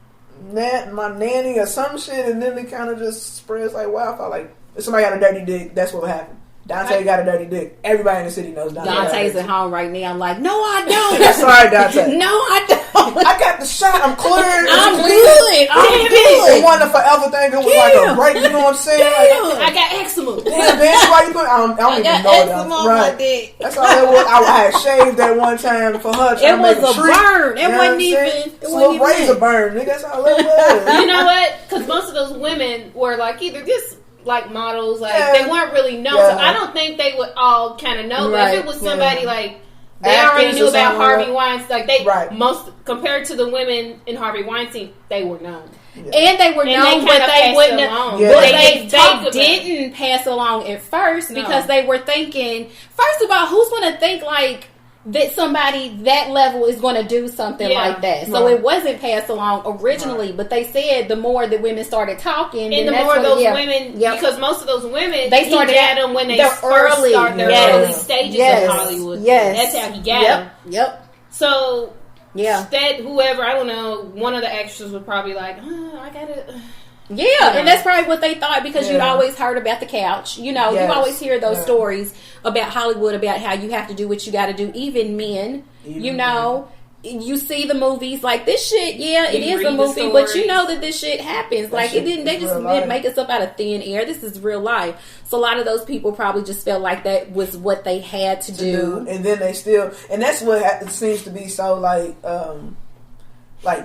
my nanny or some shit, and then it kind of just spreads like wildfire. Like, if somebody got a dirty dick, that's what would happen. Dante got a dirty dick. Everybody in the city knows Dante. Dante's at home right now. I'm like, no, I don't. Sorry, Dante. No, I don't. I got the shot. I'm clear. I'm good. I'm good. It wasn't a forever thing. It was like a break. You know what I'm saying? Like, I got eczema. Damn, bitch, why you put? I don't even know that. Right. That's all it was. I had shaved that one time for her. It was a burn. It wasn't even. It wasn't even razor burn. Nigga, that's all it was. You know what? Because most of those women were like either just like models, like they weren't really known. So I don't think they would all kind of know. But if it was somebody like they already knew about Harvey Weinstein, like most compared to the women in Harvey Weinstein, they were known. And they were known, but they wouldn't. But they didn't pass along at first because they were thinking. First of all, who's going to think like that somebody that level is going to do something like that. So it wasn't passed along originally, but they said the more that women started talking, and the more those women, because most of those women, he got them when they first start their early stages of Hollywood. Yes, that's how he got them. So that whoever, I don't know, one of the actresses was probably like, I gotta. And that's probably what they thought, because you'd always heard about the couch. You know, you always hear those stories about Hollywood, about how you have to do what you got to do. Even men, you know, you see the movies like this shit. It is a movie, but you know that this shit happens. Like it didn't. They just didn't make us up out of thin air. This is real life. So a lot of those people probably just felt like that was what they had to do. And then they still, and that's what it seems to be so like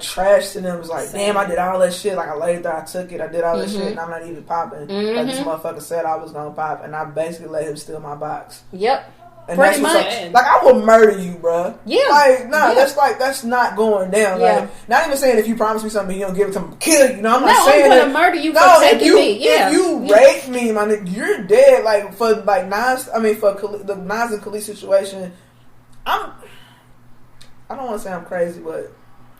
trash to them. It was like, damn, I did all that shit. Like I laid there, I took it, I did all that shit, and I'm not even popping. Like this motherfucker said I was gonna pop, and I basically let him steal my box. And pretty much. Like I will murder you, bro. Like no, that's not going down. Like not even saying if you promise me something, you don't give it to me, kill you. You know, I'm not saying I'm gonna murder you for taking me. If you rape me, my nigga, you're dead. Like for like Nas, I mean for the Nas and Khalid situation, I don't want to say I'm crazy, but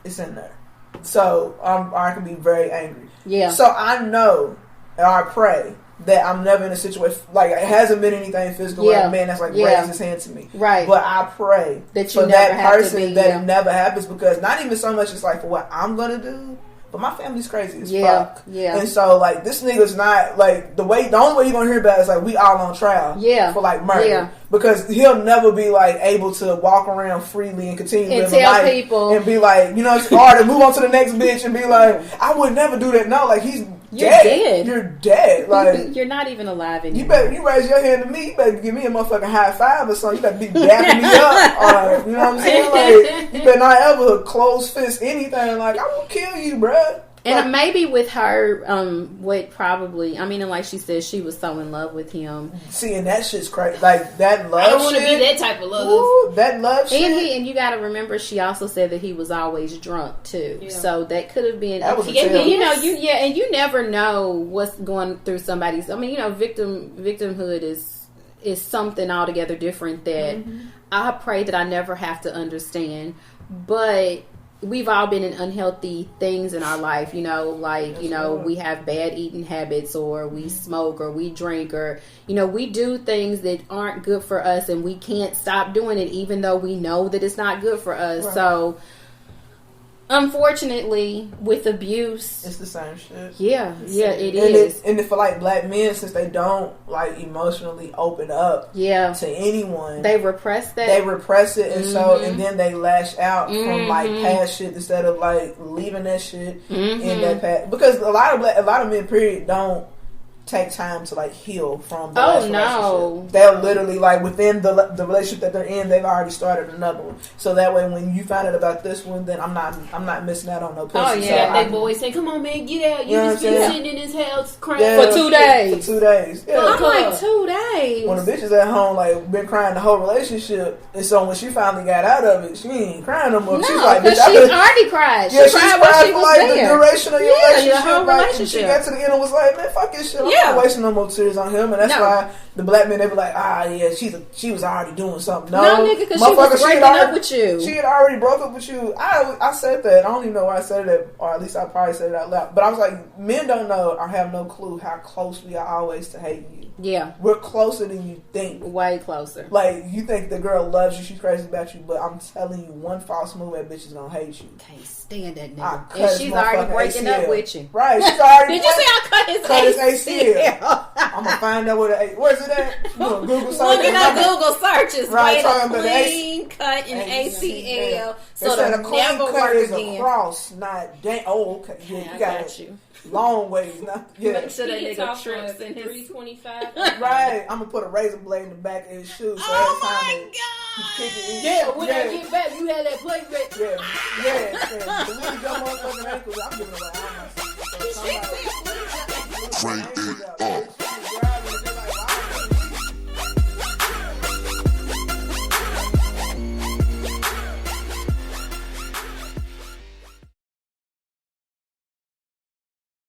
it's in there. So I can be very angry. So I know, or I pray that I'm never in a situation like it hasn't been anything physical where a man that's like raised his hand to me. Right. But I pray that for that person that it never happens, because not even so much it's like for what I'm gonna do, but my family's crazy as fuck. And so like this nigga's not like the only way you're gonna hear about it is like we all on trial for like murder. Because he'll never be like able to walk around freely and continue to live life people and be like, you know, it's hard to move on to the next bitch and be like, I would never do that. No, like you're dead. You're dead. Like you're not even alive anymore. You raise your hand to me, you better give me a motherfucking high five or something. You better be dapping me up. You know what I'm saying? Like you better not ever close fist anything. Like I will kill you, bruh. And maybe with her, what probably, I mean, and like she said, she was so in love with him. See, and that shit's crazy. Like, that love shit. I don't want to be that type of love. Ooh, that love shit. And you got to remember, she also said that he was always drunk, too. Yeah. So that could have been, that was and you never know what's going through somebody's, I mean, you know, victimhood is something altogether different that I pray that I never have to understand. But we've all been in unhealthy things in our life, you know, like, we have bad eating habits, or we smoke, or we drink, or, you know, we do things that aren't good for us, and we can't stop doing it even though we know that it's not good for us. Right. So unfortunately, with abuse, it's the same shit. Yeah, it is. And for like black men, since they don't like emotionally open up, to anyone, they repress that. They repress it, and so and then they lash out from like past shit instead of like leaving that shit in that past. Because a lot of men, period, don't take time to like heal from the last relationship. They'll literally like within the relationship that they're in, they've already started another one. So that way, when you find out about this one, then I'm not missing out on no pussy. Oh yeah, so they boys say, "Come on, man, get out! You just been sitting in his house crying for 2 days." For 2 days, yeah. I'm like 2 days. When the bitch is at home, like been crying the whole relationship, and so when she finally got out of it, she ain't crying no more. No, she's like, bitch, she's already cried. She cried when she for was like there. the duration of your relationship. The whole relationship. She got to the end and was like, man, fuck this shit. I'm not wasting no more tears on him, and that's why the black men, they be like, she was already doing something. No, nigga, because she was breaking up with you. She had already broke up with you. I said that. I don't even know why I said that, or at least I probably said it out loud. But I was like, men don't know or have no clue how close we are always to hating you. Yeah, we're closer than you think. Way closer. Like you think the girl loves you, she's crazy about you, but I'm telling you, one false move, that bitch is gonna hate you. Can't stand that nigga. And she's already breaking up with you. Right? She's already. Did you say I cut his ACL? I'm gonna find out where's it at? Google search. Looking at Google searches. Right, talking about clean cut and ACL. So the never clean cut work is again. Across, not dang. Oh, okay. Yeah, I got you. Long ways, not Make sure that nigga trips in his 325. Right, I'm gonna put a razor blade in the back of his shoe. So every time when I get back, you had that plate ready. Yeah. So when you jump on fucking ankles, I'm giving away all my shit. So Crank it up.